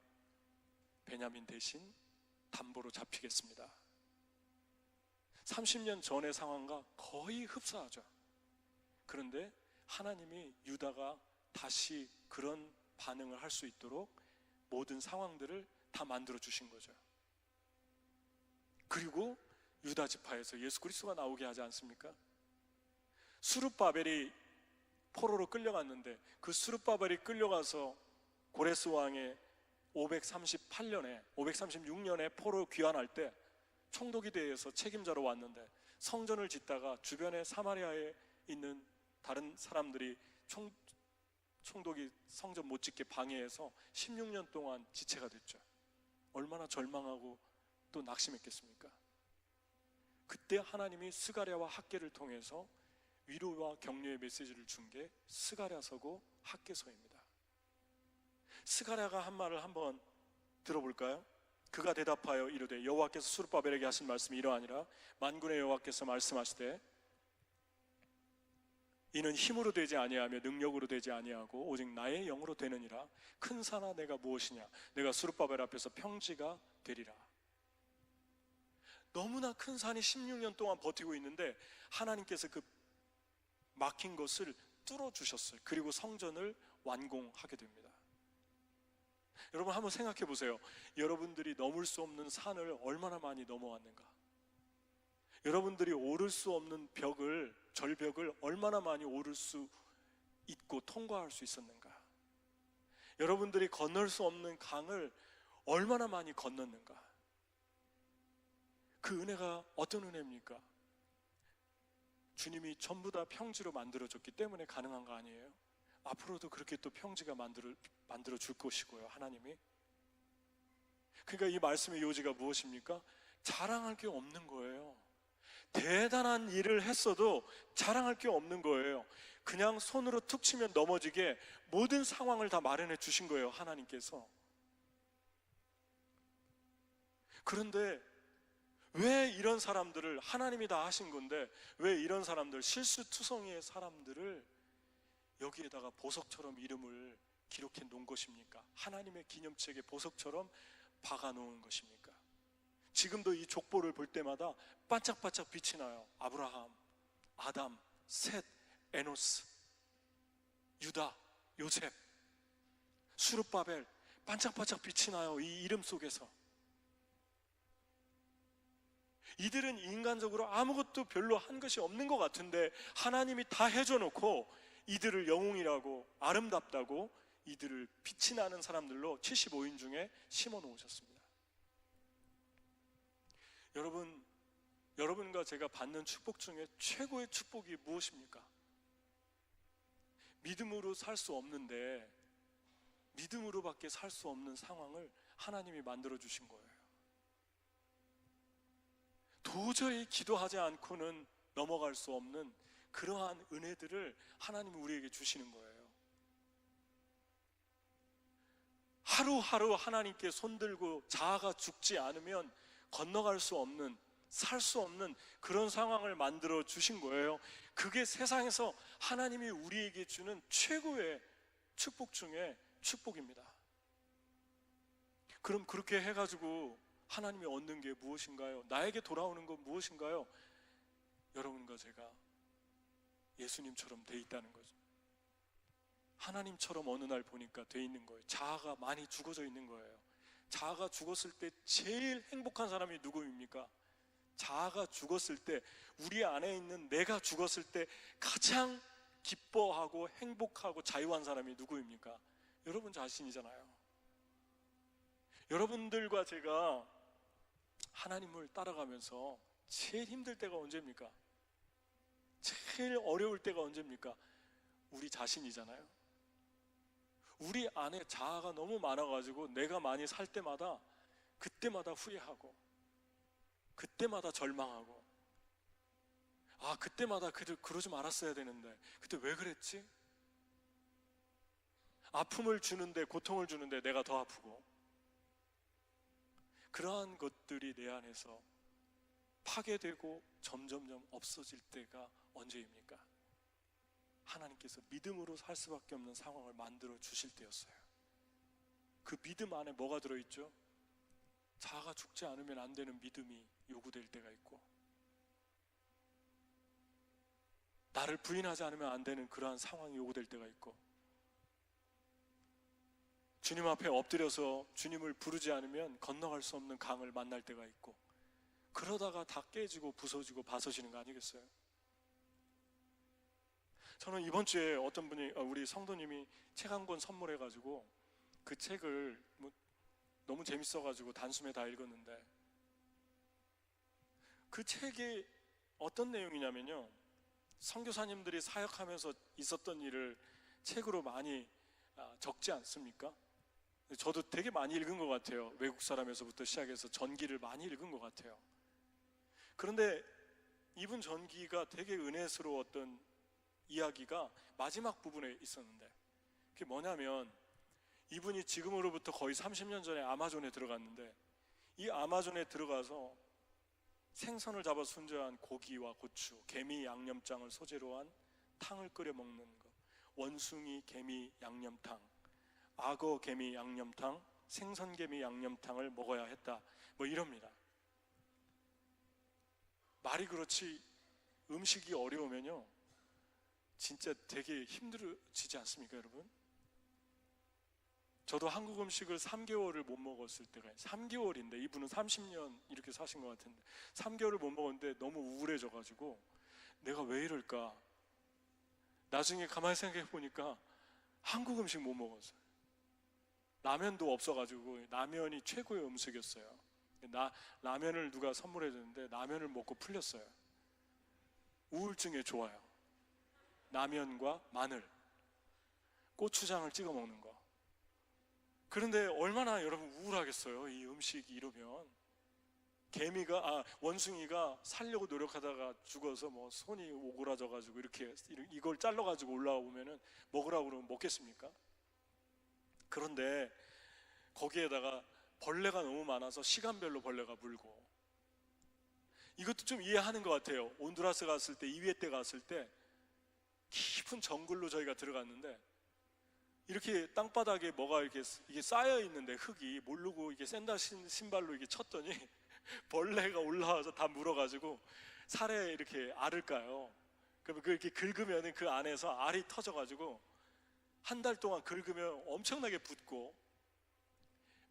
베냐민 대신 담보로 잡히겠습니다. 30년 전의 상황과 거의 흡사하죠. 그런데 하나님이 유다가 다시 그런 반응을 할 수 있도록 모든 상황들을 다 만들어 주신 거죠. 그리고 유다 지파에서 예수 그리스도가 나오게 하지 않습니까? 수룹바벨이 포로로 끌려갔는데, 그 수룹바벨이 끌려가서 고레스 왕의 536년에 포로 귀환할 때 총독이 대해서 책임자로 왔는데, 성전을 짓다가 주변에 사마리아에 있는 다른 사람들이 총독이 성전 못 짓게 방해해서 16년 동안 지체가 됐죠. 얼마나 절망하고 또 낙심했겠습니까? 그때 하나님이 스가랴와 학개를 통해서 위로와 격려의 메시지를 준 게 스가랴서고 학개서입니다. 스가랴가 한 말을 한번 들어볼까요? 그가 대답하여 이르되 여호와께서 수룹바벨에게 하신 말씀이 이러하니라. 만군의 여호와께서 말씀하시되 이는 힘으로 되지 아니하며 능력으로 되지 아니하고 오직 나의 영으로 되느니라. 큰 산아 내가 무엇이냐? 내가 수룹바벨 앞에서 평지가 되리라. 너무나 큰 산이 16년 동안 버티고 있는데 하나님께서 그 막힌 것을 뚫어주셨어요. 그리고 성전을 완공하게 됩니다. 여러분 한번 생각해 보세요. 여러분들이 넘을 수 없는 산을 얼마나 많이 넘어왔는가? 여러분들이 오를 수 없는 절벽을 얼마나 많이 오를 수 있고 통과할 수 있었는가? 여러분들이 건널 수 없는 강을 얼마나 많이 건넜는가? 그 은혜가 어떤 은혜입니까? 주님이 전부 다 평지로 만들어줬기 때문에 가능한 거 아니에요? 앞으로도 그렇게 또 평지가 만들어 줄 것이고요, 하나님이. 그러니까 이 말씀의 요지가 무엇입니까? 자랑할 게 없는 거예요. 대단한 일을 했어도 자랑할 게 없는 거예요. 그냥 손으로 툭 치면 넘어지게 모든 상황을 다 마련해 주신 거예요, 하나님께서. 그런데 왜 이런 사람들을, 하나님이 다 하신 건데 왜 이런 사람들, 실수투성이의 사람들을 여기에다가 보석처럼 이름을 기록해 놓은 것입니까? 하나님의 기념책에 보석처럼 박아 놓은 것입니까? 지금도 이 족보를 볼 때마다 반짝반짝 빛이 나요. 아브라함, 아담, 셋, 에노스, 유다, 요셉, 수르바벨, 반짝반짝 빛이 나요, 이 이름 속에서. 이들은 인간적으로 아무것도 별로 한 것이 없는 것 같은데 하나님이 다 해줘놓고 이들을 영웅이라고, 아름답다고, 이들을 빛이 나는 사람들로 75인 중에 심어 놓으셨습니다. 여러분과 제가 받는 축복 중에 최고의 축복이 무엇입니까? 믿음으로 살 수 없는데, 믿음으로밖에 살 수 없는 상황을 하나님이 만들어 주신 거예요. 도저히 기도하지 않고는 넘어갈 수 없는 그러한 은혜들을 하나님이 우리에게 주시는 거예요. 하루하루 하나님께 손들고 자아가 죽지 않으면 건너갈 수 없는, 살 수 없는 그런 상황을 만들어 주신 거예요. 그게 세상에서 하나님이 우리에게 주는 최고의 축복 중에 축복입니다. 그럼 그렇게 해가지고 하나님이 얻는 게 무엇인가요? 나에게 돌아오는 건 무엇인가요? 여러분과 제가 예수님처럼 돼 있다는 거죠. 하나님처럼 어느 날 보니까 돼 있는 거예요. 자아가 많이 죽어져 있는 거예요. 자아가 죽었을 때 제일 행복한 사람이 누구입니까? 자아가 죽었을 때, 우리 안에 있는 내가 죽었을 때 가장 기뻐하고 행복하고 자유한 사람이 누구입니까? 여러분 자신이잖아요. 여러분들과 제가 하나님을 따라가면서 제일 힘들 때가 언제입니까? 제일 어려울 때가 언제입니까? 우리 자신이잖아요. 우리 안에 자아가 너무 많아가지고 내가 많이 살 때마다, 그때마다 후회하고, 그때마다 절망하고, 아, 그때마다 그러지 말았어야 되는데 그때 왜 그랬지? 아픔을 주는데, 고통을 주는데 내가 더 아프고, 그러한 것들이 내 안에서 파괴되고 점점점 없어질 때가 언제입니까? 하나님께서 믿음으로 살 수밖에 없는 상황을 만들어 주실 때였어요. 그 믿음 안에 뭐가 들어있죠? 자아가 죽지 않으면 안 되는 믿음이 요구될 때가 있고, 나를 부인하지 않으면 안 되는 그러한 상황이 요구될 때가 있고, 주님 앞에 엎드려서 주님을 부르지 않으면 건너갈 수 없는 강을 만날 때가 있고, 그러다가 다 깨지고 부서지고 바서지는 거 아니겠어요? 저는 이번 주에 어떤 분이, 우리 성도님이 책 한 권 선물해가지고 그 책을 너무 재밌어가지고 단숨에 다 읽었는데, 그 책이 어떤 내용이냐면요, 선교사님들이 사역하면서 있었던 일을 책으로 많이 적지 않습니까? 저도 되게 많이 읽은 것 같아요. 외국 사람에서부터 시작해서 전기를 많이 읽은 것 같아요. 그런데 이분 전기가 되게 은혜스러웠던 이야기가 마지막 부분에 있었는데, 그게 뭐냐면, 이분이 지금으로부터 거의 30년 전에 아마존에 들어갔는데, 이 아마존에 들어가서 생선을 잡아 손질한 고기와 고추, 개미 양념장을 소재로 한 탕을 끓여 먹는 것, 원숭이 개미 양념탕, 악어 개미 양념탕, 생선 개미 양념탕을 먹어야 했다, 뭐 이럽니다. 말이 그렇지 음식이 어려우면요 진짜 되게 힘들어지지 않습니까, 여러분? 저도 한국 음식을 3개월을 못 먹었을 때가 3개월인데 이분은 30년 이렇게 사신 것 같은데 3개월을 못 먹었는데 너무 우울해져가지고 내가 왜 이럴까? 나중에 가만히 생각해 보니까 한국 음식 못 먹었어요. 라면도 없어가지고 라면이 최고의 음식이었어요. 라면을 누가 선물해 줬는데 라면을 먹고 풀렸어요. 우울증에 좋아요. 라면과 마늘, 고추장을 찍어 먹는 거. 그런데 얼마나 여러분 우울하겠어요. 이 음식이 이러면 원숭이가 살려고 노력하다가 죽어서 뭐 손이 오그라져 가지고 이렇게 이걸 잘라 가지고 올라오면은 먹으라고 그러면 먹겠습니까? 그런데 거기에다가 벌레가 너무 많아서 시간별로 벌레가 물고, 이것도 좀 이해하는 것 같아요. 온두라스 갔을 때 2회 때 갔을 때 깊은 정글로 저희가 들어갔는데 이렇게 땅바닥에 뭐가 이게 쌓여 있는데 흙이 모르고 이게 샌다 신발로 이게 쳤더니 벌레가 올라와서 다 물어가지고 살에 이렇게 알을 까요. 그러면 이렇게 긁으면 그 안에서 알이 터져가지고 한 달 동안 긁으면 엄청나게 붓고,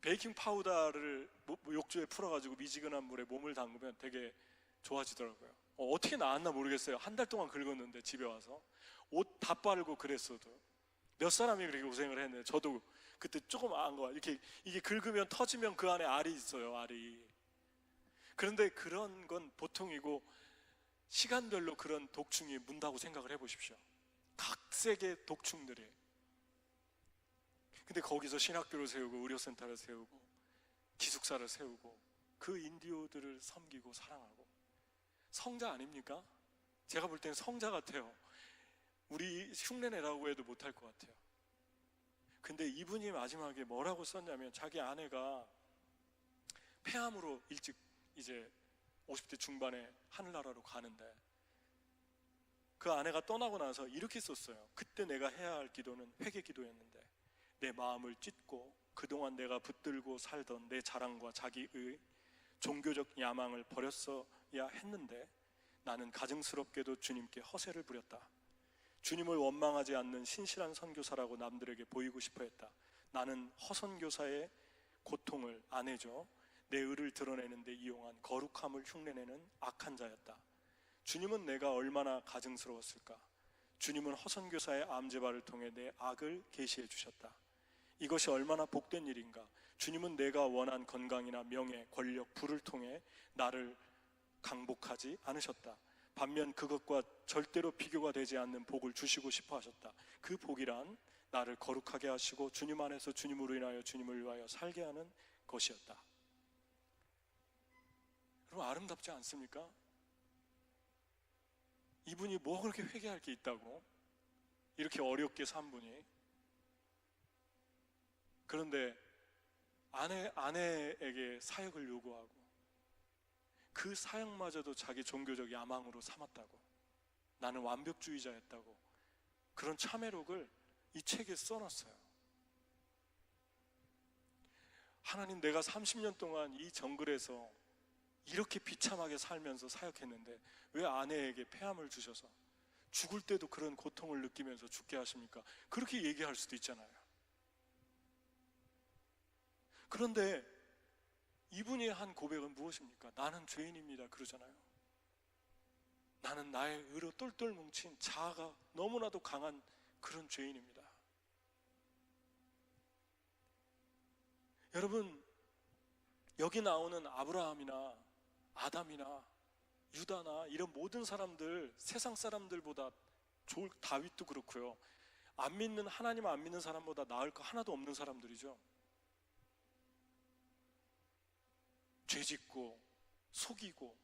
베이킹 파우더를 욕조에 풀어가지고 미지근한 물에 몸을 담그면 되게 좋아지더라고요. 어떻게 나았나 모르겠어요. 한 달 동안 긁었는데 집에 와서 옷 다 빨고 그랬어도 몇 사람이 그렇게 고생을 했는데 저도 그때 조금 안 거 이렇게 이게 긁으면 터지면 그 안에 알이 있어요. 알이. 그런데 그런 건 보통이고 시간별로 그런 독충이 문다고 생각을 해보십시오. 각색의 독충들이. 근데 거기서 신학교를 세우고 의료센터를 세우고 기숙사를 세우고 그 인디오들을 섬기고 사랑하고, 성자 아닙니까? 제가 볼 때는 성자 같아요. 우리 흉내내라고 해도 못할 것 같아요. 근데 이분이 마지막에 뭐라고 썼냐면, 자기 아내가 폐암으로 일찍 이제 50대 중반에 하늘나라로 가는데 그 아내가 떠나고 나서 이렇게 썼어요. 그때 내가 해야 할 기도는 회개 기도였는데 내 마음을 찢고 그동안 내가 붙들고 살던 내 자랑과 자기의 종교적 야망을 버렸어야 했는데 나는 가증스럽게도 주님께 허세를 부렸다. 주님을 원망하지 않는 신실한 선교사라고 남들에게 보이고 싶어 했다. 나는 허선교사의 고통을 안 해줘 내 의를 드러내는 데 이용한 거룩함을 흉내내는 악한 자였다. 주님은 내가 얼마나 가증스러웠을까? 주님은 허선교사의 암제발을 통해 내 악을 계시해 주셨다. 이것이 얼마나 복된 일인가? 주님은 내가 원한 건강이나 명예, 권력, 부를 통해 나를 강복하지 않으셨다. 반면 그것과 절대로 비교가 되지 않는 복을 주시고 싶어 하셨다. 그 복이란 나를 거룩하게 하시고 주님 안에서 주님으로 인하여 주님을 위하여 살게 하는 것이었다. 여러분, 아름답지 않습니까? 이분이 뭐 그렇게 회개할 게 있다고? 이렇게 어렵게 산 분이. 그런데 아내에게 사역을 요구하고 그 사역마저도 자기 종교적 야망으로 삼았다고, 나는 완벽주의자였다고, 그런 참회록을 이 책에 써놨어요. 하나님, 내가 30년 동안 이 정글에서 이렇게 비참하게 살면서 사역했는데 왜 아내에게 폐암을 주셔서 죽을 때도 그런 고통을 느끼면서 죽게 하십니까? 그렇게 얘기할 수도 있잖아요. 그런데 이분이 한 고백은 무엇입니까? 나는 죄인입니다 그러잖아요. 나는 나의 의로 똘똘 뭉친 자아가 너무나도 강한 그런 죄인입니다. 여러분, 여기 나오는 아브라함이나 아담이나 유다나 이런 모든 사람들, 세상 사람들보다 좋을, 다윗도 그렇고요, 안 믿는, 하나님 안 믿는 사람보다 나을 거 하나도 없는 사람들이죠. 죄짓고 속이고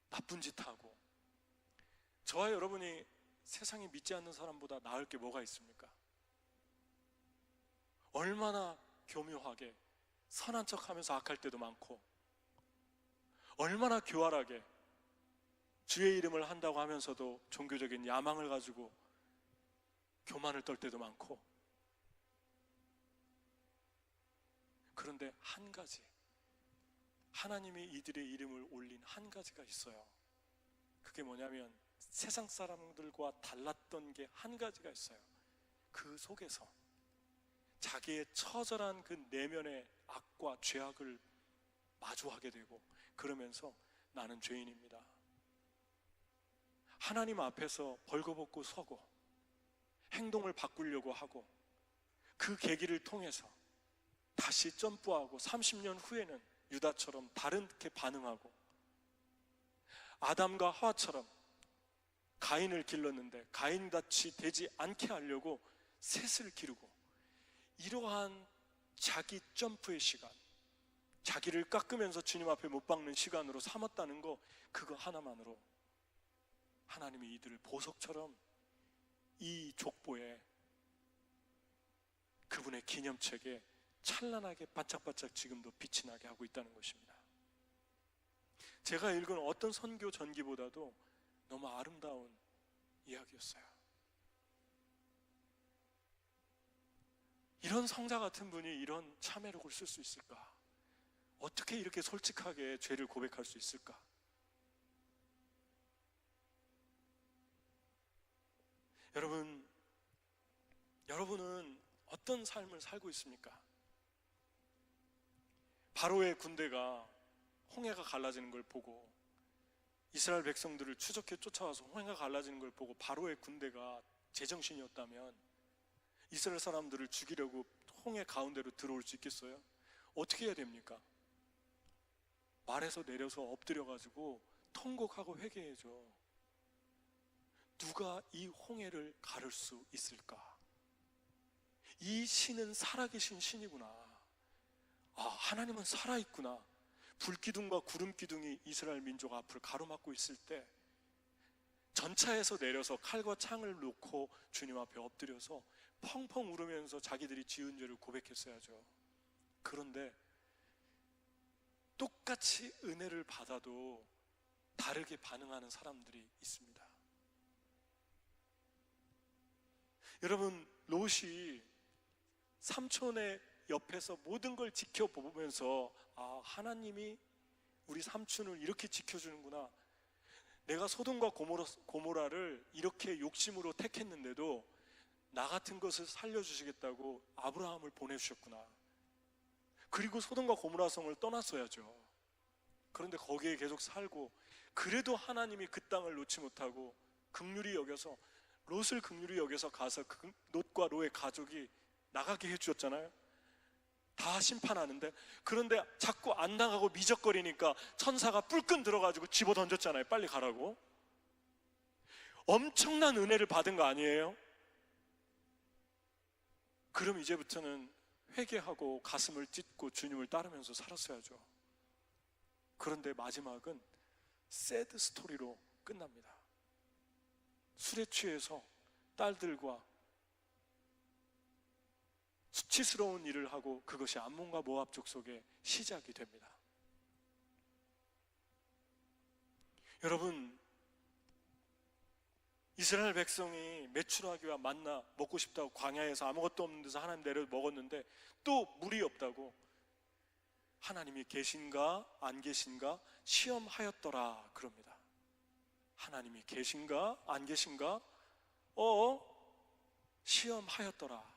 나쁜 짓 하고. 저와 여러분이 세상에 믿지 않는 사람보다 나을 게 뭐가 있습니까? 얼마나 교묘하게 선한 척하면서 악할 때도 많고, 얼마나 교활하게 주의 이름을 한다고 하면서도 종교적인 야망을 가지고 교만을 떨 때도 많고. 그런데 한 가지, 하나님이 이들의 이름을 올린 한 가지가 있어요. 그게 뭐냐면 세상 사람들과 달랐던 게 한 가지가 있어요. 그 속에서 자기의 처절한 그 내면의 악과 죄악을 마주하게 되고, 그러면서 나는 죄인입니다, 하나님 앞에서 벌거벗고 서고 행동을 바꾸려고 하고, 그 계기를 통해서 다시 점프하고 30년 후에는 유다처럼 다르게 반응하고, 아담과 하와처럼 가인을 길렀는데 가인같이 되지 않게 하려고 셋을 기르고, 이러한 자기 점프의 시간, 자기를 깎으면서 주님 앞에 못 박는 시간으로 삼았다는 거, 그거 하나만으로 하나님이 이들을 보석처럼 이 족보에, 그분의 기념책에 찬란하게 반짝반짝 지금도 빛이 나게 하고 있다는 것입니다. 제가 읽은 어떤 선교 전기보다도 너무 아름다운 이야기였어요. 이런 성자 같은 분이 이런 참회록을 쓸 수 있을까? 어떻게 이렇게 솔직하게 죄를 고백할 수 있을까? 여러분은 어떤 삶을 살고 있습니까? 바로의 군대가 홍해가 갈라지는 걸 보고, 이스라엘 백성들을 추적해 쫓아와서 홍해가 갈라지는 걸 보고 바로의 군대가 제정신이었다면 이스라엘 사람들을 죽이려고 홍해 가운데로 들어올 수 있겠어요? 어떻게 해야 됩니까? 말에서 내려서 엎드려가지고 통곡하고 회개해줘. 누가 이 홍해를 가를 수 있을까? 이 신은 살아계신 신이구나. 아, 하나님은 살아있구나. 불기둥과 구름기둥이 이스라엘 민족 앞을 가로막고 있을 때 전차에서 내려서 칼과 창을 놓고 주님 앞에 엎드려서 펑펑 울으면서 자기들이 지은 죄를 고백했어야죠. 그런데 똑같이 은혜를 받아도 다르게 반응하는 사람들이 있습니다. 여러분, 롯이 삼촌의 옆에서 모든 걸 지켜보면서, 아, 하나님이 우리 삼촌을 이렇게 지켜주는구나. 내가 소돔과 고모라를 이렇게 욕심으로 택했는데도 나 같은 것을 살려주시겠다고 아브라함을 보내주셨구나. 그리고 소돔과 고모라 성을 떠났어야죠. 그런데 거기에 계속 살고, 그래도 하나님이 그 땅을 놓지 못하고 긍휼히 여겨서, 롯을 긍휼히 여겨서 가서 롯과 롯의 가족이 나가게 해주셨잖아요. 다 심판하는데, 그런데 자꾸 안 나가고 미적거리니까 천사가 뿔끈 들어가지고 집어 던졌잖아요. 빨리 가라고. 엄청난 은혜를 받은 거 아니에요? 그럼 이제부터는 회개하고 가슴을 찢고 주님을 따르면서 살았어야죠. 그런데 마지막은 새드 스토리로 끝납니다. 술에 취해서 딸들과 수치스러운 일을 하고, 그것이 암몬과 모압 족속의 시작이 됩니다. 여러분, 이스라엘 백성이 메추라기와 만나 먹고 싶다고 광야에서 아무것도 없는 데서 하나님 내려 먹었는데 또 물이 없다고, 하나님이 계신가 안 계신가 시험하였더라 그럽니다. 하나님이 계신가 안 계신가 시험하였더라.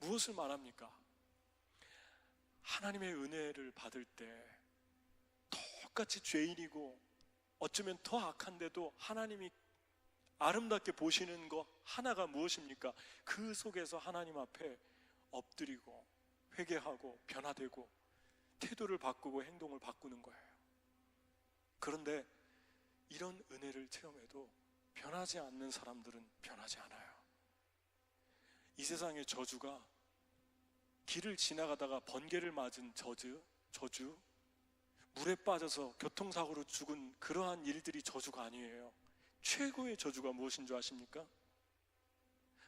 무엇을 말합니까? 하나님의 은혜를 받을 때 똑같이 죄인이고 어쩌면 더 악한데도 하나님이 아름답게 보시는 거 하나가 무엇입니까? 그 속에서 하나님 앞에 엎드리고 회개하고 변화되고 태도를 바꾸고 행동을 바꾸는 거예요. 그런데 이런 은혜를 체험해도 변하지 않는 사람들은 변하지 않아요. 이 세상의 저주가 길을 지나가다가 번개를 맞은 저주, 물에 빠져서 교통사고로 죽은 그러한 일들이 저주가 아니에요. 최고의 저주가 무엇인 줄 아십니까?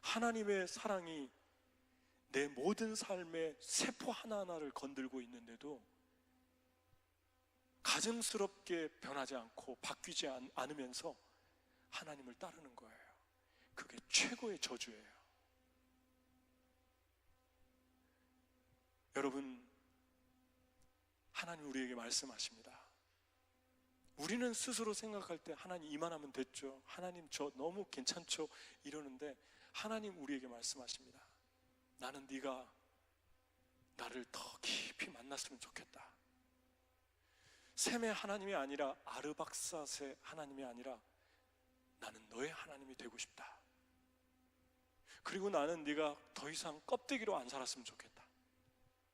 하나님의 사랑이 내 모든 삶의 세포 하나하나를 건들고 있는데도 가증스럽게 변하지 않고 바뀌지 않으면서 하나님을 따르는 거예요. 그게 최고의 저주예요. 여러분, 하나님 우리에게 말씀하십니다. 우리는 스스로 생각할 때 하나님 이만하면 됐죠, 하나님 저 너무 괜찮죠 이러는데, 하나님 우리에게 말씀하십니다. 나는 네가 나를 더 깊이 만났으면 좋겠다. 셈의 하나님이 아니라 아르박사스의 하나님이 아니라 나는 너의 하나님이 되고 싶다. 그리고 나는 네가 더 이상 껍데기로 안 살았으면 좋겠다.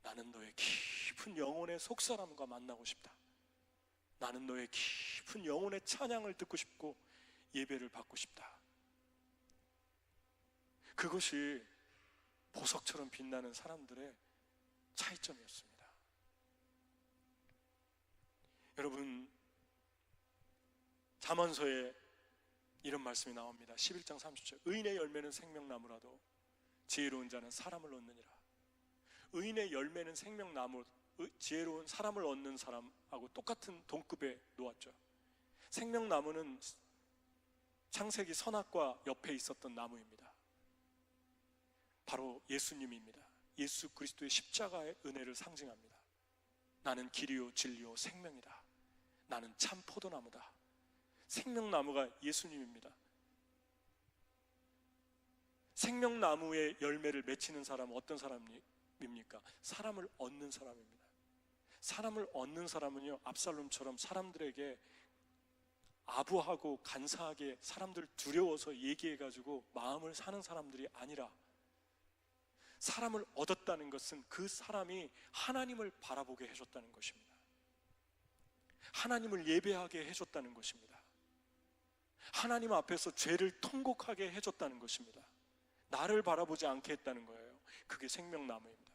나는 너의 깊은 영혼의 속사람과 만나고 싶다. 나는 너의 깊은 영혼의 찬양을 듣고 싶고 예배를 받고 싶다. 그것이 보석처럼 빛나는 사람들의 차이점이었습니다. 여러분, 잠언서에 이런 말씀이 나옵니다. 11장 30절, 의인의 열매는 생명나무라도 지혜로운 자는 사람을 얻느니라. 의인의 열매는 생명나무, 지혜로운 사람을 얻는 사람하고 똑같은 동급에 놓았죠. 생명나무는 창세기 선악과 옆에 있었던 나무입니다. 바로 예수님입니다. 예수 그리스도의 십자가의 은혜를 상징합니다. 나는 길이요 진리요 생명이다. 나는 참 포도나무다. 생명나무가 예수님입니다. 생명나무의 열매를 맺히는 사람은 어떤 사람입니까? 사람을 얻는 사람입니다. 사람을 얻는 사람은요, 압살롬처럼 사람들에게 아부하고 간사하게 사람들 두려워서 얘기해가지고 마음을 사는 사람들이 아니라, 사람을 얻었다는 것은 그 사람이 하나님을 바라보게 해줬다는 것입니다. 하나님을 예배하게 해줬다는 것입니다. 하나님 앞에서 죄를 통곡하게 해줬다는 것입니다. 나를 바라보지 않게 했다는 거예요. 그게 생명나무입니다.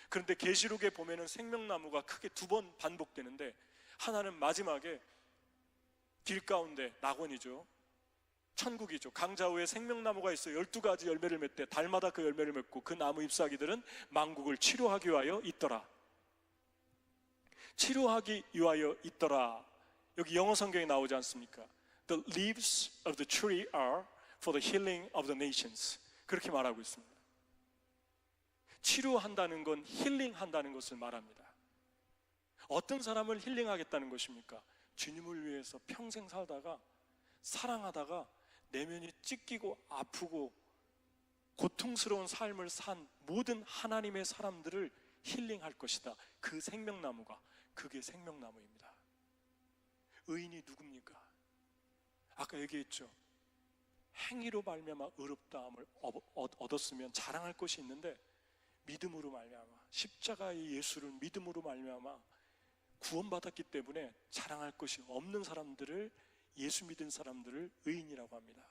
그런데 계시록에 보면은 생명나무가 크게 두 번 반복되는데, 하나는 마지막에 길 가운데 낙원이죠, 천국이죠, 강좌우에 생명나무가 있어 12가지 열매를 맺대. 달마다 그 열매를 맺고 그 나무 잎사귀들은 만국을 치료하기 위하여 있더라. 치료하기 위하여 있더라. 여기 영어 성경에 나오지 않습니까? The leaves of the tree are for the healing of the nations. 그렇게 말하고 있습니다. 치료한다는 건 힐링한다는 것을 말합니다. 어떤 사람을 힐링하겠다는 것입니까? 주님을 위해서 평생 살다가 사랑하다가 내면이 찢기고 아프고 고통스러운 삶을 산 모든 하나님의 사람들을 힐링할 것이다. 그 생명나무가, 그게 생명나무입니다. 의인이 누굽니까? 아까 얘기했죠. 행위로 말미암아 의롭다함을 얻었으면 자랑할 것이 있는데, 믿음으로 말미암아, 십자가의 예수를 믿음으로 말미암아 구원받았기 때문에 자랑할 것이 없는 사람들을, 예수 믿은 사람들을 의인이라고 합니다.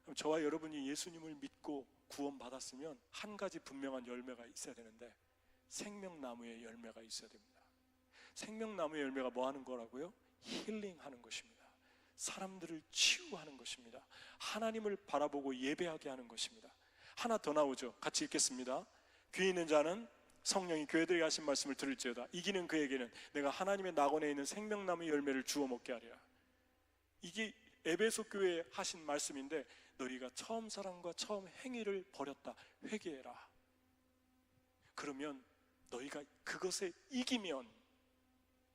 그럼 저와 여러분이 예수님을 믿고 구원받았으면 한 가지 분명한 열매가 있어야 되는데, 생명나무의 열매가 있어야 됩니다. 생명나무의 열매가 뭐 하는 거라고요? 힐링하는 것입니다. 사람들을 치유하는 것입니다. 하나님을 바라보고 예배하게 하는 것입니다. 하나 더 나오죠. 같이 읽겠습니다. 귀 있는 자는 성령이 교회들에게 하신 말씀을 들을지어다. 이기는 그에게는 내가 하나님의 낙원에 있는 생명나무의 열매를 주워 먹게 하리라. 이게 에베소 교회에 하신 말씀인데, 너희가 처음 사랑과 처음 행위를 버렸다. 회개해라. 그러면 너희가 그것에 이기면,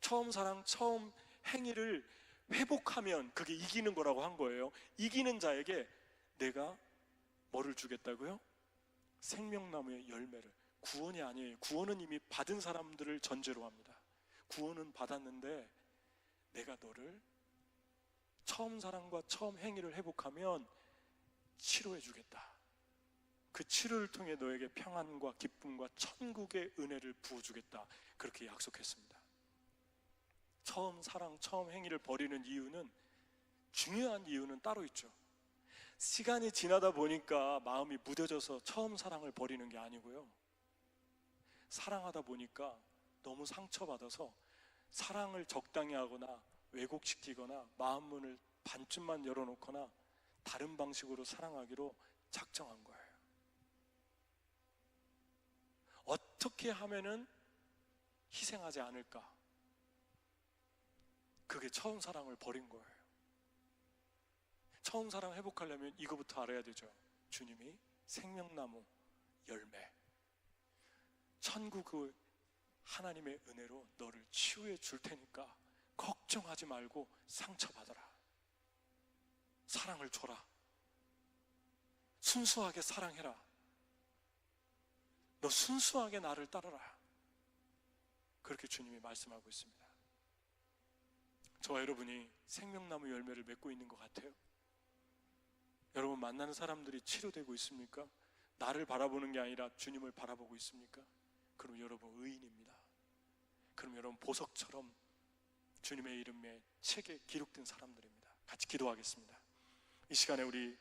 처음 사랑, 처음 행위를 회복하면 그게 이기는 거라고 한 거예요. 이기는 자에게 내가 뭐를 주겠다고요? 생명나무의 열매를. 구원이 아니에요. 구원은 이미 받은 사람들을 전제로 합니다. 구원은 받았는데 내가 너를 처음 사랑과 처음 행위를 회복하면 치료해 주겠다. 그 치료를 통해 너에게 평안과 기쁨과 천국의 은혜를 부어주겠다. 그렇게 약속했습니다. 처음 사랑, 처음 행위를 버리는 이유는, 중요한 이유는 따로 있죠. 시간이 지나다 보니까 마음이 무뎌져서 처음 사랑을 버리는 게 아니고요, 사랑하다 보니까 너무 상처받아서 사랑을 적당히 하거나 왜곡시키거나 마음 문을 반쯤만 열어놓거나 다른 방식으로 사랑하기로 작정한 거예요. 어떻게 하면은 희생하지 않을까? 그게 처음 사랑을 버린 거예요. 처음 사랑 회복하려면 이거부터 알아야 되죠. 주님이 생명나무 열매, 천국의 하나님의 은혜로 너를 치유해 줄 테니까 걱정하지 말고 상처받아라. 사랑을 줘라. 순수하게 사랑해라. 너 순수하게 나를 따르라. 그렇게 주님이 말씀하고 있습니다. 저와 여러분이 생명나무 열매를 맺고 있는 것 같아요. 여러분 만나는 사람들이 치료되고 있습니까? 나를 바라보는 게 아니라 주님을 바라보고 있습니까? 그럼 여러분 의인입니다. 그럼 여러분 보석처럼 주님의 이름에 책에 기록된 사람들입니다. 같이 기도하겠습니다. 이 시간에 우리